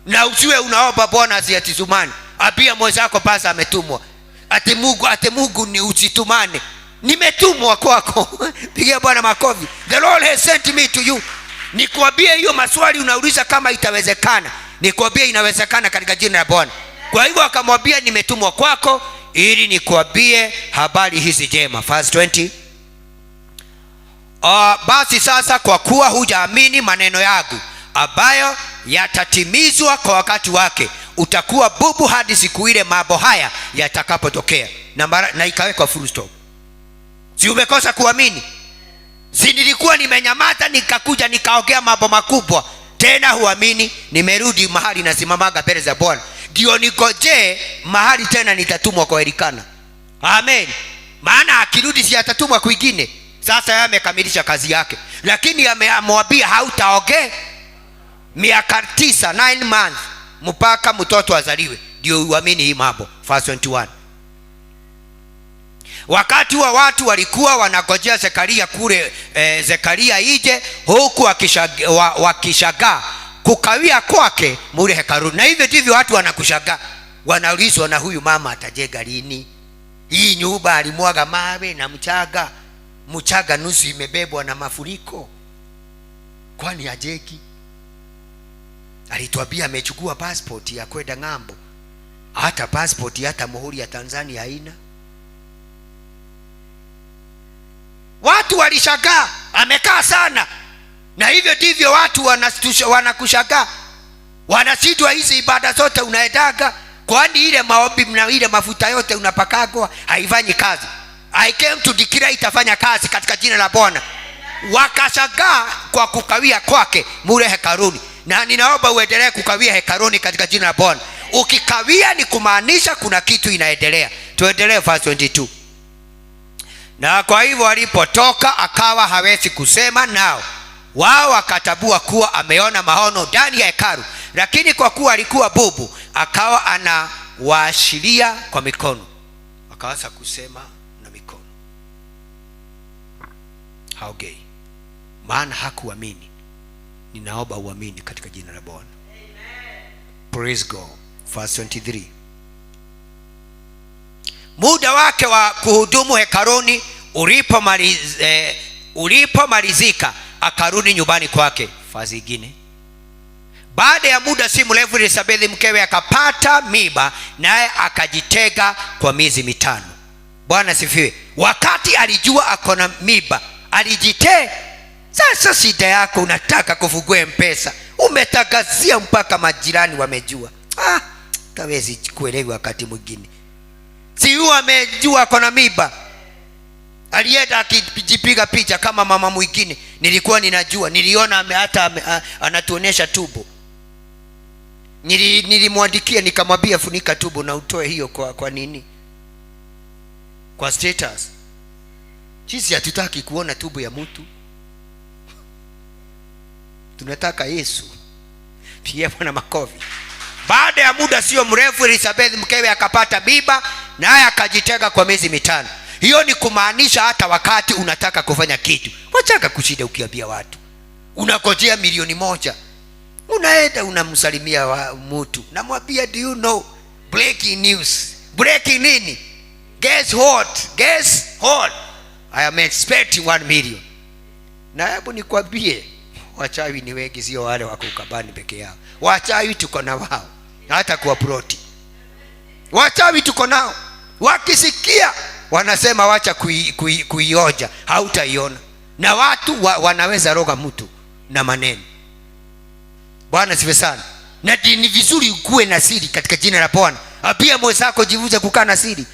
na usiwe unaomba Bwana asiatisumani. Abia mwenzako pasa ametumwa. Ati Mungu ni usitumane. Nimetumwa kwako. Pigia Bwana makofi. The Lord has sent me to you. Nikwambie hiyo maswali unauliza kama itawezekana, nikwambie inawezekana katika jina la Bwana. Kwa hivyo akamwambia, nimetumwa kwako ili nikwambie habari hizi njema. Verse 20. Basi sasa kwa kuwa hujaamini maneno yangu ambayo yatatimizwa kwa wakati wake, utakuwa bubu hadi siku ile mambo haya yatakapotokea. Na ikawekwa full stop. Si umekosa kuamini? Si nilikuwa nimenyamaza nikakuja nikaongea mambo makubwa, tena huamini? Nimerudi mahali nasimamaga mbele za Bwana, ndio nikoje mahali tena nitatumwa kwa Elikana. Amen. Maana akirudi si atatumwa kwingine. Sasa yeye amekamilisha kazi yake, lakini amemwambia hautaongea miaka 9, 9 months mpaka mtoto azaliwe, ndio uamini hii mambo. Verse 21. Wakati wa watu walikuwa wanagojea Zekaria kule, Zekaria ije, huku wakishagaa kukawia kwake mule hekaluni. Na hivyo ndivyo watu wanakushagaa, wanaulizwa, na huyu mama atajenga lini? Hii nyumba alimwaga mawe na mchaga nusu imebebwa na mafuriko, kwani ajeki? Alituambia amechukua passport ya kwenda ng'ambo, hata passport hata muhuri ya Tanzania haina. Watu walishagaa, amekaa sana. Na hivyo ndivyo watu wanakushagaa, wanashindwa hizi ibada zote unaedaga, kwani ile maombi na ile mafuta yote unapakagwa haifanyi kazi. I came to declare itafanya kazi katika jina la Bwana. Wakashagaa kwa kukawia kwake mule hekaluni. na ninaomba uendelee kukawia hekaluni katika jina la Bwana. Ukikawia ni kumaanisha kuna kitu inaendelea. Tuendelee verse 22. Na kwa hivyo alipotoka akawa hawezi kusema nao. Wao wakatambua kuwa ameona maono ndani ya hekalu, lakini kwa kuwa alikuwa bubu akawa anawaashiria kwa mikono. Akaanza kusema na mikono. Haongei, maana hakuamini. Ninaomba uamini katika jina la Bwana. Praise God. Verse 23. Muda wake wa kuhudumu hekaluni ulipomalizika akarudi nyumbani kwake. Fazi nyingine. Baada ya muda si mrefu Elisabeth mkewe akapata mimba, naye akajitega kwa miezi 5. Bwana sifiwe. Wakati alijua akona mimba alijitega. Sasa shida yako unataka kufungua M-Pesa, umetangazia mpaka majirani wamejua. Tawezi kuelewa wakati mwingine. Si huwa amejua akona mimba, alienda akijipiga picha kama mama mwingine. Nilikuwa ninajua, niliona hata anatuonesha tubo. Nilimwandikia nikamwambia funika tubo na utoe hiyo kwa nini? Kwa status. Sisi hatutaki kuona tubo ya mtu. Tunataka Yesu. Pia Bwana makofi. Baada ya muda sio mrefu Elisabeth mkewe akapata mimba, naye akajitega kwa miezi 5. Hiyo ni kumaanisha hata wakati unataka kufanya kitu, wataka kushida ukiambia watu unakojea milioni 1, unaenda unamsalimia mtu namwambia do you know breaking news. Breaking nini? Guess what? I am expecting 1 million. Na hebu nikwambie, wachawi ni wengi, sio wale wako ukabani peke yao. Wachawi tuko na wao hata kwa ploti. Wachawi tuko nao, wakisikia wanasema wacha kuioja, hautaiona. Na watu wanaweza roga mtu na maneno. Bwana sifa sana. Na ni vizuri ukuwe na siri katika jina la Bwana. Pia mwenzako jifunze kukaa na siri.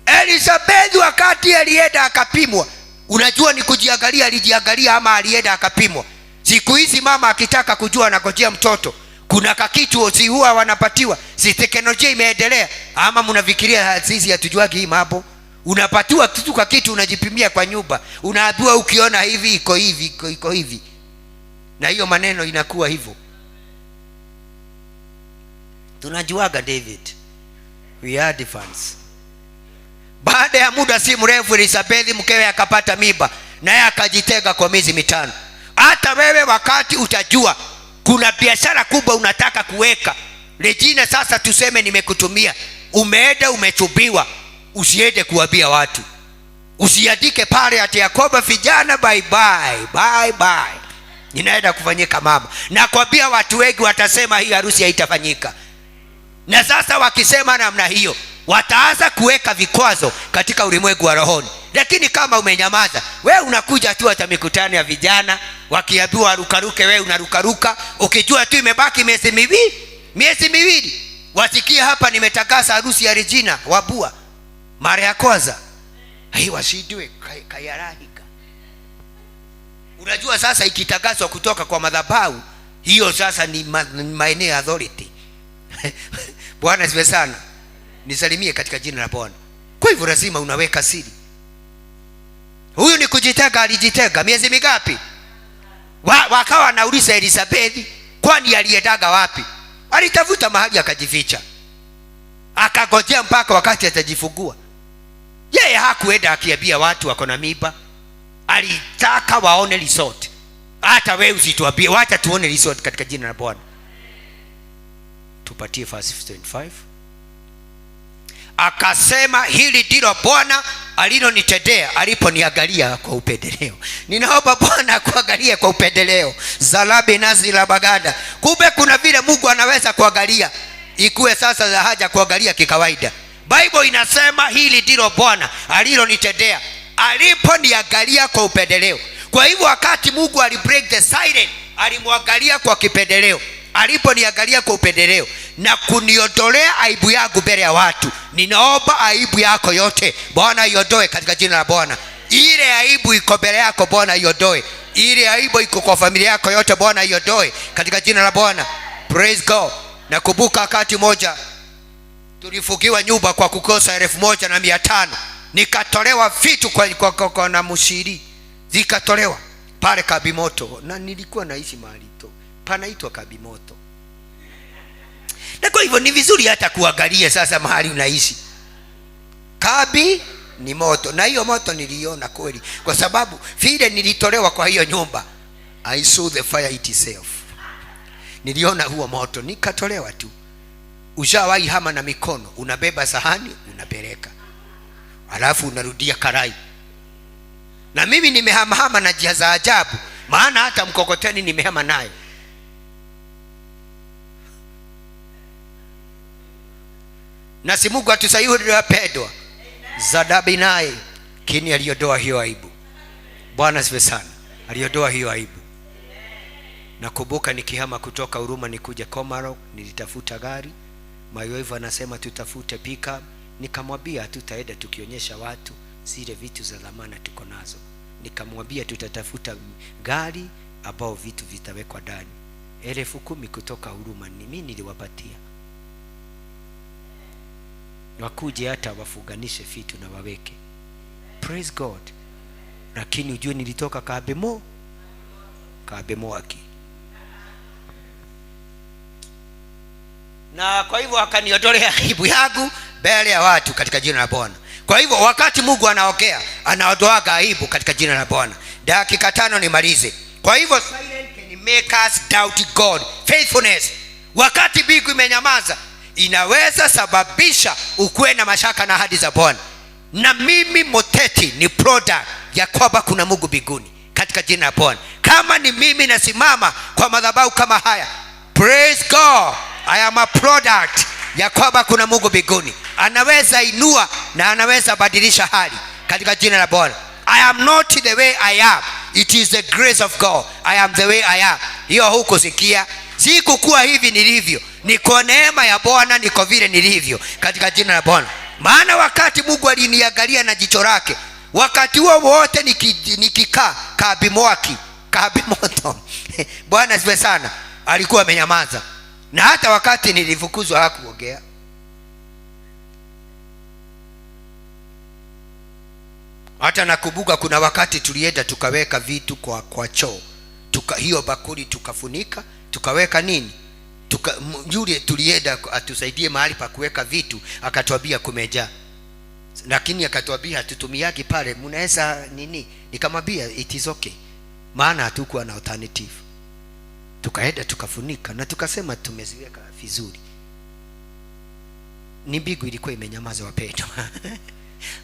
Elisabeth wakati alienda akapimwa, unajua ni kujiangalia, alijiangalia ama alienda akapimwa? Siku hizi mama akitaka kujua anakojea mtoto, kuna kakitu si huwa wanapatiwa. Si teknolojia imeendelea ama mnafikiria sisi hatujuagi hii mambo? Unapatiwa kitu kakitu unajipimia kwa nyumba. Unaambiwa ukiona hivi iko hivi, iko hivi. Na hiyo maneno inakuwa hivyo. Tunajuaga David. We are the fans. Baada ya muda si mrefu Elisabeth mkewe akapata mimba, naye akajitega kwa miezi 5. Hata wewe wakati utajua kuna biashara kubwa unataka kuweka, Regina, sasa tuseme nimekutumia, umeenda umechubiwa, usiende kuambia watu. Usiandike pale ati Yakoba vijana bye bye. Ninaenda kufanyika mama. Na kwambia watu wengi watasema hii harusi haitafanyika. Na sasa wakisema namna hiyo, wataanza kuweka vikwazo katika ulimwengu wa rohoni. Lakini kama umenyamaza, wewe unakuja tu hata mikutano ya vijana, wakiambiwa rukaruke wewe unarukaruka, ukijua tu imebaki miezi miwili. Wasikia hapa nimetangaza harusi ya Regina Wabua mara ya kwanza. Washidwe kayarahika. Unajua sasa ikitangazwa kutoka kwa madhabahu, hiyo sasa ni maeneo authority. Bwana siwe sana. Nisalimie katika jina la Bwana. Kwa hivyo lazima unaweka siri. Huyu ni kujitega, alijitega miezi mingapi? Wakawa wanauliza Elisabeth, kwani aliendaga wapi? Alitafuta mahali akajificha, akagojea mpaka wakati atajifungua. Yeye hakuenda akiambia watu wako na mimba. Alitaka waone resort. Hata wewe usituambie, wacha tuone resort katika jina la Bwana. Tupatie verse 25. Akasema hili ndilo Bwana alilonitendea aliponiangalia kwa upendeleo. Ninaomba Bwana kuangalia kwa upendeleo. Zalabi nazi la bagada. Kumbe kuna vile Mungu anaweza kuangalia. Ikuwe sasa za haja kuangalia kikawaida. Bible inasema hili ndilo Bwana alilonitendea aliponiangalia kwa upendeleo. Kwa hivyo wakati Mungu alibreak the silence, alimwangalia kwa kipendeleo. Aliponiangalia kwa upendeleo na kuniondolea aibu yangu mbele ya watu. Ninaomba aibu yako yote Bwana iondoe katika jina la Bwana. Ile aibu iko mbele yako Bwana iondoe. Ile aibu iko kwa familia yako yote, Bwana iondoe katika jina la Bwana. Praise God. Nakumbuka wakati moja tulifukiwa nyumba kwa kukosa 1500, nikatolewa vitu kwa na mshiri, zikatolewa pale Kabimoto, na nilikuwa naishi mahali tu panaitwa Kabimoto. Na kwa hivyo ni vizuri hata kuangalia sasa mahali unaishi. Kabi ni moto, na hiyo moto niliona kweli, kwa sababu vile nilitolewa kwa hiyo nyumba, I saw the fire itself. Niliona huo moto, nikatolewa tu. Ushawahi hama na mikono, unabeba sahani unapeleka, alafu unarudia karai. Na mimi nimehama na njia za ajabu, maana hata mkokoteni nimehama nayo. Na si Mungu atusaidie wapendwa. Zadabi naye kini aliondoa hiyo aibu. Bwana sifa sana. Aliondoa hiyo aibu. Nakumbuka nikihama kutoka Huruma nikuja Komarok, nilitafuta gari. Mayoivu anasema tutafute pika. Nikamwambia tutaenda tukionyesha watu zile vitu za dhamana tuko nazo. Nikamwambia tutatafuta gari ambao vitu vitawekwa ndani. 10,000 kutoka Huruma mimi niliwapatia. Wakuje hata wafuganishe vitu na waweke. Praise God. Lakini ujue nilitoka Kabemoaki. Na kwa hivyo akaniondolea aibu yangu mbele ya watu katika jina la Bwana. Kwa hivyo wakati Mungu anaongea, anaondoa aibu katika jina la Bwana. Dakika 5 nimalize. Kwa hivyo silence can make us doubt God faithfulness. Wakati mbingu imenyamaza, inaweza sababisha ukuwe na mashaka na ahadi za Bwana. Na mimi Moteti ni product ya kwamba kuna Mungu mbinguni katika jina la Bwana. Kama ni mimi nasimama kwa madhabahu kama haya, praise God, I am a product ya kwamba kuna Mungu mbinguni. Anaweza inua na anaweza badilisha hali katika jina la Bwana. I am not the way I am, it is the grace of God. I am the way I am. Hiyo huko sikia, sikukuwa hivi nilivyo, ni kwa neema ya Bwana niko vile nilivyo katika jina la Bwana. Maana wakati Mungu aliniangalia na jicho lake, wakati huo wote nikikaa Kabimoto Bwana sifa sana, alikuwa amenyamaza. Na hata wakati nilifukuzwa hakuongea. Hata nakumbuka kuna wakati tulienda tukaweka vitu kwa choo, hiyo bakuli tukafunika, tukaweka nini, yule tulienda atusaidie mahali pa kuweka vitu, akatuambia kumejaa. Lakini akatuambia hatutumiagi pale, mnaweza nini. Nikamwambia it is okay, maana hatukuwa na alternative. Tukaenda tukafunika na tukasema tumeziweka vizuri. Ni mbingu ilikuwa imenyamaza wapendwa.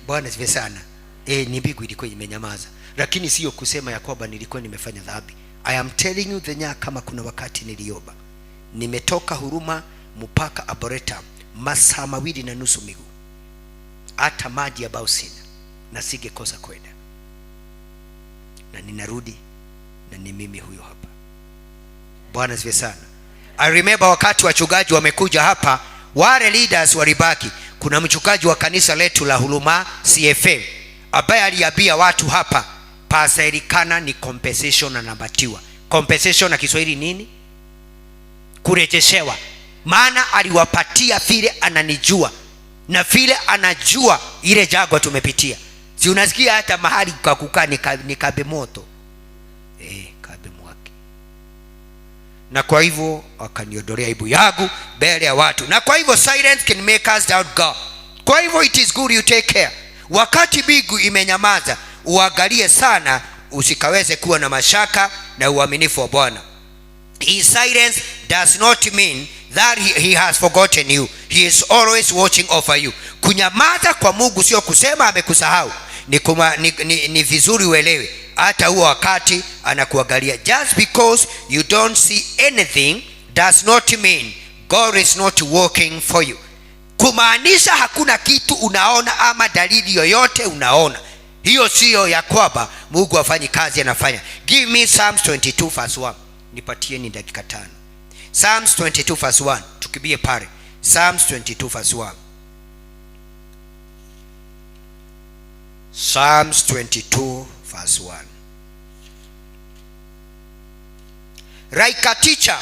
Bwana sifa sana. Ni mbingu ilikuwa imenyamaza, lakini sio kusema ya kwamba nilikuwa nimefanya dhambi. I am telling you kama kuna wakati niliomba, nimetoka Huruma mpaka Arboretum masaa 2.5 miguu, hata maji ya Bausina na singekosa kwenda, na ninarudi na ni mimi huyo hapa. Bwana sifa sana. I remember wakati wachungaji wamekuja hapa, wale leaders walibaki. Kuna mchungaji wa kanisa letu la Huruma CFM ambaye aliambia watu hapa, pasairikana ni compensation na nabatiwa. Compensation na Kiswahili nini? Kurejeshewa. Maana aliwapatia vile ananijua na vile anajua ile jagwa tumepitia. Si unasikia hata mahali kwa kukaa ni Kabemoto. Kabemwaki. Na kwa hivyo akaniondolea aibu yangu mbele ya watu. Na kwa hivyo silence can make us doubt God. Kwa hivyo it is good you take care. Wakati mbingu imenyamaza, uangalie sana usikaweze kuwa na mashaka na uaminifu wa Bwana. His silence does not mean that he has forgotten you. He is always watching over you. Kunyamaza kwa Mungu sio kusema amekusahau. Ni vizuri uelewe hata huo wakati anakuangalia. Just because you don't see anything does not mean God is not working for you. Kumaanisha hakuna kitu unaona ama dalili yoyote unaona, hiyo sio ya kwamba Mungu hafanyi kazi, anafanya. Give me Psalms 22 verse 1. Nipatieni dakika 5. Psalms 22 verse 1. Tukibie pale. Psalms 22 verse 1. Psalms 22 verse 1. like a teacher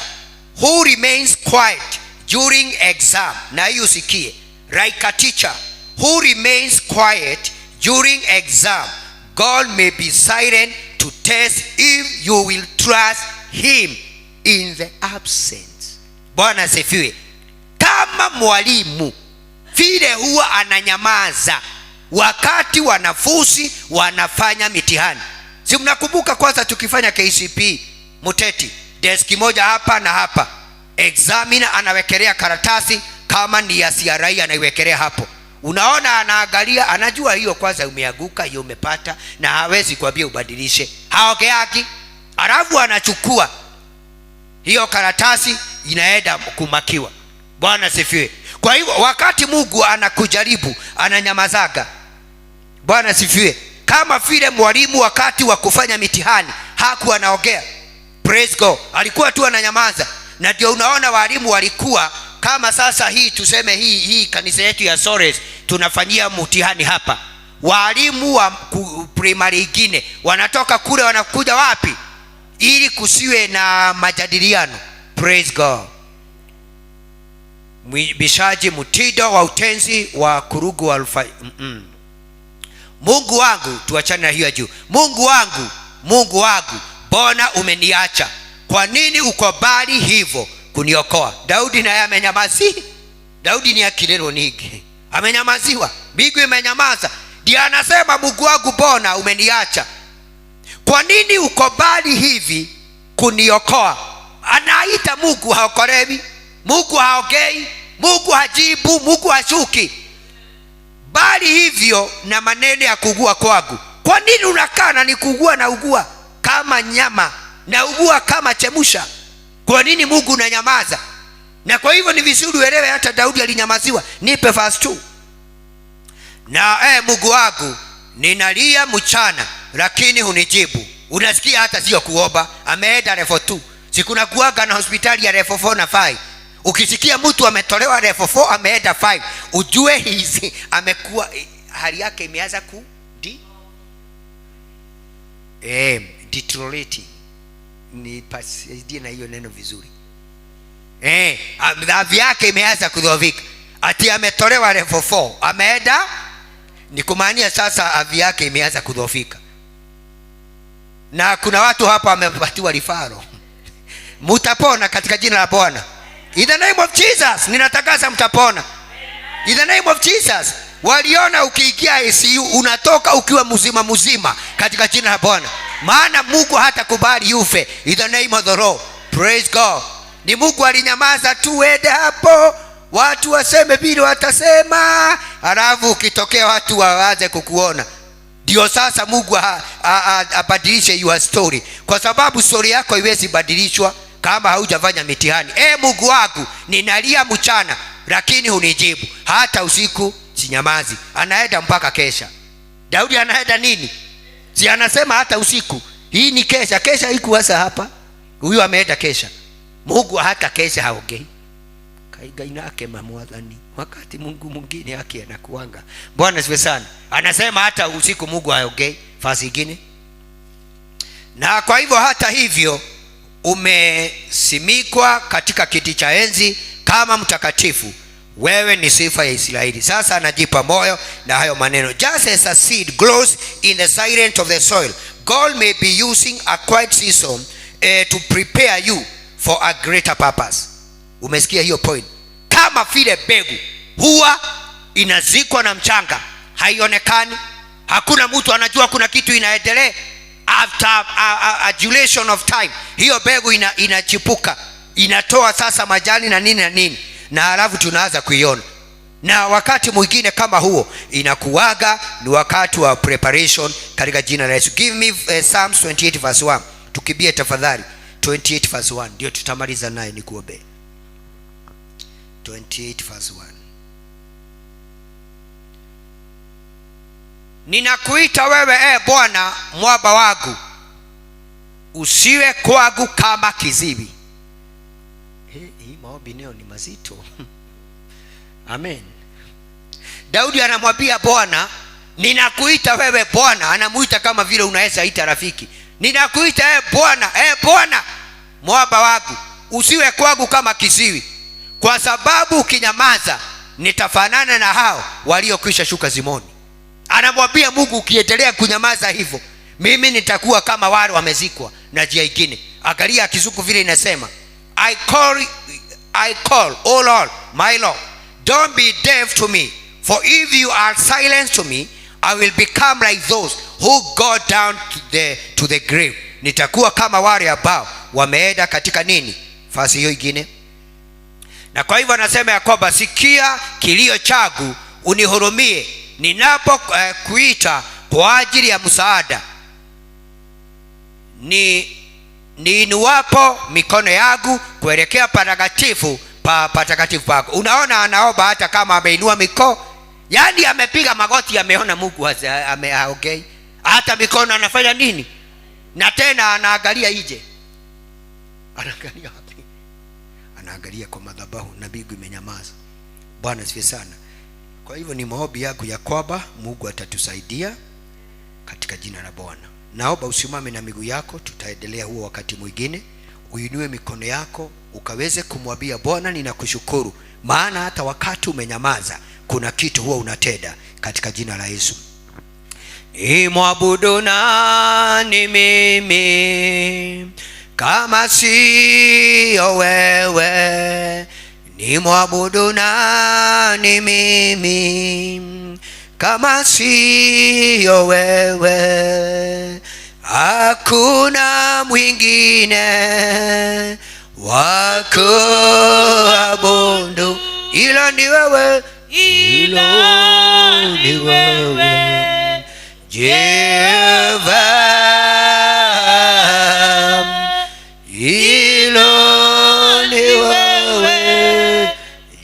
who remains quiet during exam. Na hiyo sikie, like a teacher who remains quiet during exam, God may be silent to test if you will trust him in the absence. Bwana asifiwe. Kama mwalimu vile huwa ananyamaza wakati wanafunzi wanafanya mitihani. Si mnakumbuka kwanza tukifanya KCP Muteti, deski moja hapa na hapa, examiner anawekelea karatasi kama ni ya CRE anaiwekelea hapo. Unaona, anaangalia, anajua hiyo kwanza umeanguka, hiyo umepata, na hawezi kuambia ubadilishe, haogeaki. Alafu anachukua hiyo karatasi, inaenda kumakiwa. Bwana sifiwe. Kwa hivyo wakati Mungu anakujaribu, ananyamazaga. Bwana sifiwe. Kama vile mwalimu wakati wa kufanya mitihani hakuwa anaongea, praise God, alikuwa tu ananyamaza. Na ndio unaona walimu walikuwa kama sasa hii tuseme hii kanisa yetu ya Sores tunafanyia mtihani hapa, walimu wa primary ingine wanatoka kule wanakuja wapi, ili kusiwe na majadiliano. Praise God. Bishaji Mutido wa utenzi wa Kurugu wa Mungu wangu, tuachane na hiyo juu. Mungu wangu, mbona umeniacha? Kwa nini uko mbali hivyo kuniokoa? Daudi naye amenyamazi. Daudi ni akilero niki, amenyamaziwa, mbingu imenyamaza. Ndiye anasema Mungu wangu, mbona umeniacha? Kwa nini uko mbali hivi kuniokoa? Anaita Mungu, haokolewi. Mungu haongei, Mungu hajibu, Mungu hashuki. Bali hivyo na maneno ya kugua kwangu. Kwa nini unakaa na nikugua na ugua kama nyama na ugua kama chemusha? Kwa nini Mungu unanyamaza? Na kwa hivyo ni vizuri uelewe, hata Daudi alinyamaziwa. Nipe verse 2. Na Mungu wangu, ninalia mchana lakini hunijibu. Unasikia, hata sio kuomba, ameenda level 2. Sikuna kuaga na hospitali ya level 4 na 5. Ukisikia mtu ametolewa level 4 ameenda 5, ujue hizi amekuwa hali yake imeanza deteriorating. Ni pasidie na hiyo neno vizuri. Afya yake imeanza kudhoofika. Ati ametolewa level 4 ameenda, ni kumaanisha sasa afya yake imeanza kudhoofika. Na kuna watu hapa wamepatiwa rifaro. Mtapona katika jina la Bwana. In the name of Jesus, ninatangaza mtapona. In the name of Jesus. Waliona ukiingia ICU unatoka ukiwa mzima katika jina la Bwana. Maana Mungu hata kubali ufe. In the name of the Lord. Praise God. Ni Mungu alinyamaza tu, ende hapo watu waseme vile watasema, alafu ukitokea watu waanze kukuona. Ndio sasa Mungu abadilishe your story, kwa sababu story yako haiwezi badilishwa kama haujafanya mitihani. Mungu wangu, ninalia mchana lakini hunijibu, hata usiku sinyamazi. Anaenda mpaka kesha. Daudi anaenda nini? Si anasema hata usiku. Hii ni kesha. Kesha iko sasa hapa. Huyu ameenda kesha. Mungu hata kesha haongei. Kaigainake mamwadhani. Wakati Mungu mwingine yake anakuanga. Bwana siwe sana. Anasema hata usiku Mungu haongei. Fasi nyingine. Na kwa hivyo hata hivyo umesimikwa katika kiti cha enzi kama mtakatifu. Wewe ni sifa ya Israeli. Sasa anajipa moyo na hayo maneno. Just as a seed grows in the silence of the soil, God may be using a quiet season to prepare you for a greater purpose. Umesikia hiyo point? Kama vile mbegu huwa inazikwa na mchanga, haionekani, hakuna mtu anajua kuna kitu inaendelea. After a duration of time, hiyo mbegu inachipuka, inatoa sasa majani na nini na nini, na halafu tunaanza kuiona. Na wakati mwingine kama huo inakuaga ni wakati wa preparation katika jina la Yesu. Give me Psalms 28 verse 1. Tukibie tafadhali 28 verse 1 ndio tutamaliza naye, nikuombe. 28 verse 1. Ninakuita wewe Bwana mwamba wangu, usiwe kwangu kama kiziwi. Hii maombi leo ni mazito. Amen. Daudi anamwambia Bwana, ninakuita wewe Bwana. Anamuita kama vile unaweza ita rafiki. Ninakuita Bwana, Bwana mwamba wangu, usiwe kwangu kama kiziwi, kwa sababu ukinyamaza nitafanana na hao waliokwisha shuka zimoni. Anamwambia Mungu, ukiendelea kunyamaza hivyo, mimi nitakuwa kama wale wamezikwa na njia nyingine. Angalia Kizungu vile inasema, I call, oh Lord, my Lord, don't be deaf to me, for if you are silent to me, I will become like those who go down to the grave. Nitakuwa kama wale ambao wameenda katika nini? Fasi hiyo nyingine. Na kwa hivyo anasema ya kwamba sikia kilio changu, unihurumie ninapo kuita kwa ajili ya msaada. Niinuapo mikono yangu kuelekea patakatifu pako. Unaona, anaomba hata kama ameinua mikono, yani amepiga magoti, ameona Mungu okay. Hata mikono anafanya nini? Na tena anaangalia nje. Anaangalia wapi? Anaangalia kwa madhabahu na mbingu imenyamaza. Bwana asifiwe sana. Kwa hivyo ni maombi yako ya kwamba Mungu atatusaidia katika jina la Bwana. Naomba usimame na miguu yako, tutaendelea huo wakati mwingine. Uinue mikono yako ukaweze kumwambia Bwana, ninakushukuru maana hata wakati umenyamaza kuna kitu huwa unatenda katika jina la Yesu. Nimwabudu nani mimi kama sio wewe? Nimwabudu nani mimi kama sio wewe? Hakuna mwingine wa kuabudu ila ni wewe, ila ni wewe Jehova, ila ni wewe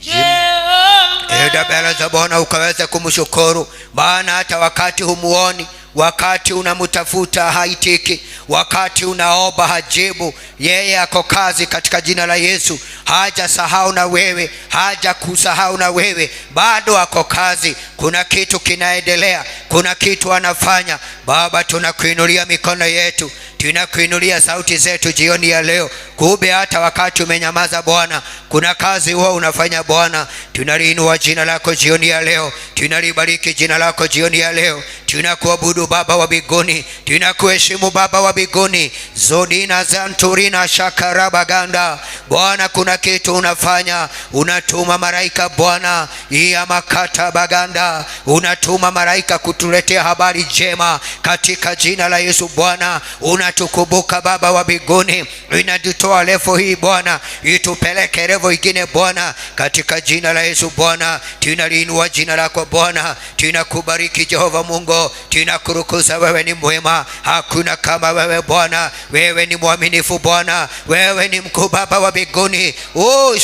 Jehova. Enda mbele za Bwana ukaweza kumshukuru, maana hata wakati humuoni, wakati unamutafuta haitiki, wakati unaomba hajibu, yeye ako kazi katika jina la Yesu. Haja sahau na wewe, haja kusahau na wewe, bado ako kazi. Kuna kitu kinaendelea, kuna kitu anafanya. Baba, tunakuinulia mikono yetu, tunakuinulia sauti zetu jioni ya leo. Kumbe hata wakati umenyamaza Bwana, kuna kazi huwa unafanya Bwana. Tunaliinua jina lako jioni ya leo, tunalibariki jina lako jioni ya leo. Tunakuabudu Baba wa mbinguni, tunakuheshimu Baba wa mbinguni. Zodina zanturina shakarabaganda. Bwana, kuna kitu unafanya, unatuma malaika Bwana ya makata baganda, unatuma malaika kutuletea habari njema katika jina la Yesu. Bwana, unatukumbuka Baba wa mbinguni, inatutoa levo hii Bwana, itupeleke levo ingine Bwana katika jina la Yesu. Bwana, tunaliinua jina lako Bwana, tunakubariki Jehova Mungu, tunakurukuza. Wewe ni mwema, hakuna kama wewe Bwana. Wewe ni mwaminifu Bwana, wewe ni mkuu Baba wa mbinguni.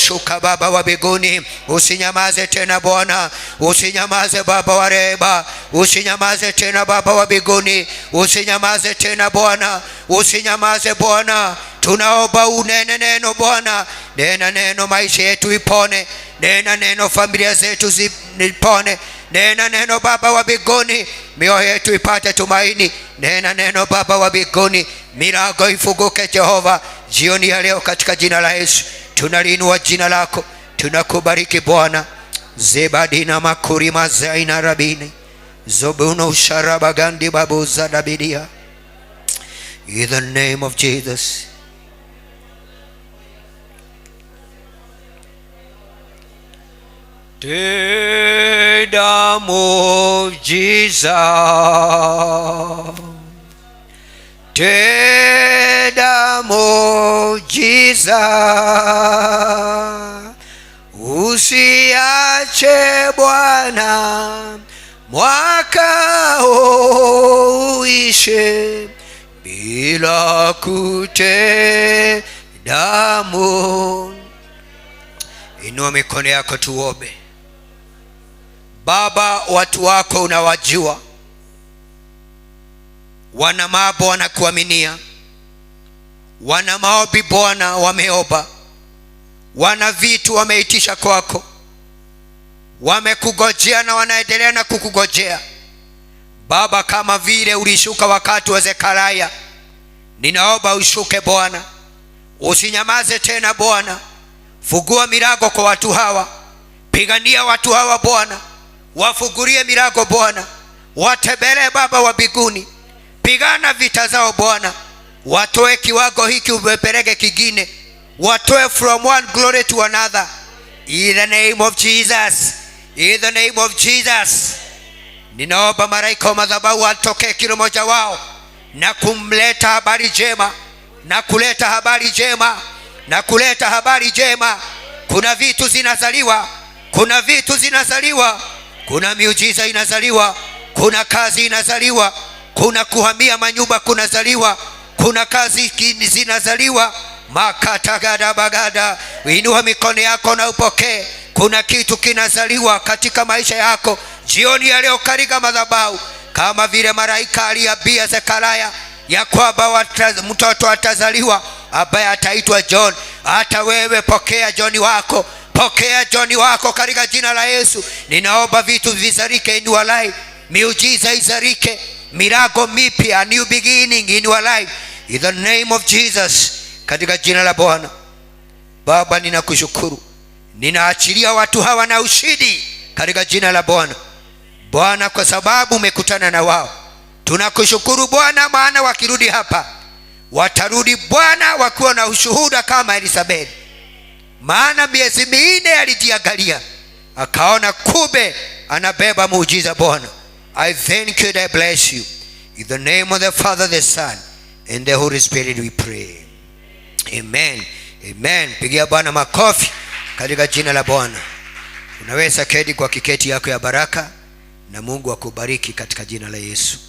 Shuka Baba wa mbinguni, usinyamaze tena Bwana, usinyamaze Baba wa rehema, usinyamaze tena Baba wa mbinguni, usinyamaze tena Bwana, usinyamaze Bwana. Tunaomba unene neno Bwana, nena neno maisha yetu ipone, nena neno familia zetu zipone, nena neno Baba wa mbinguni mioyo yetu ipate tumaini, nena neno Baba wa mbinguni milango ifunguke Jehova jioni ya leo katika jina la Yesu. Tunaliinua jina lako, tunakubariki Bwana. Zebadina makuri mazaina rabini zobuno sharabagandi babu zadabidia. In the name of Jesus. The name of Jesus. The name of Jesus. Usiache Bwana mwaka uishe bila kutenda Mungu. Inua mikono yako tuombe. Baba, watu wako unawajua, wana mambo wanakuaminia, wana maombi Bwana wameomba, wana vitu wameitisha kwako, wamekugojea na wanaendelea na kukugojea Baba, kama vile ulishuka wakati wa Zekaria. Ninaomba ushuke Bwana, Usinyamaze tena Bwana. Fungua milango kwa watu hawa. Pigania watu hawa Bwana. Wafungulie milango Bwana. Watembelee Baba wa mbinguni. Pigana vita zao Bwana. Watoe kiwango hiki upeleke kingine. Watoe from one glory to another. In the name of Jesus. In the name of Jesus. Ninaomba malaika wa madhabahu atokee kila mmoja wao na kumleta habari njema, na kuleta habari njema, na kuleta habari njema. Kuna vitu zinazaliwa, kuna vitu zinazaliwa, kuna miujiza inazaliwa, kuna kazi inazaliwa, kuna kuhamia manyumba kunazaliwa, kuna kazi zinazaliwa. Makatagada bagada. Inua mikono yako na upokee. Kuna kitu kinazaliwa katika maisha yako jioni ya leo katika madhabahu, kama vile malaika aliambia Zekaria ya kwamba mtoto atazaliwa ambaye ataitwa John. Hata wewe pokea John wako, pokea John wako katika jina la Yesu. Ninaomba vitu vizalike in your life, miujiza izalike, milango mipya, new beginning in your life, in the name of Jesus, katika jina la Bwana. Baba, ninakushukuru, ninaachilia watu hawa na ushindi katika jina la Bwana. Bwana, kwa sababu umekutana na wao, tunakushukuru Bwana, maana wakirudi hapa watarudi Bwana wakiwa na ushuhuda kama Elisabeth, maana miezi 4 alijiangalia akaona kumbe anabeba muujiza. Bwana, I thank you and I bless you. In the name of the Father, the Son and the Holy Spirit we pray. Amen. Amen. Pigia Bwana makofi katika jina la Bwana. Unaweza keti kwa kiketi yako ya baraka, na Mungu akubariki katika jina la Yesu.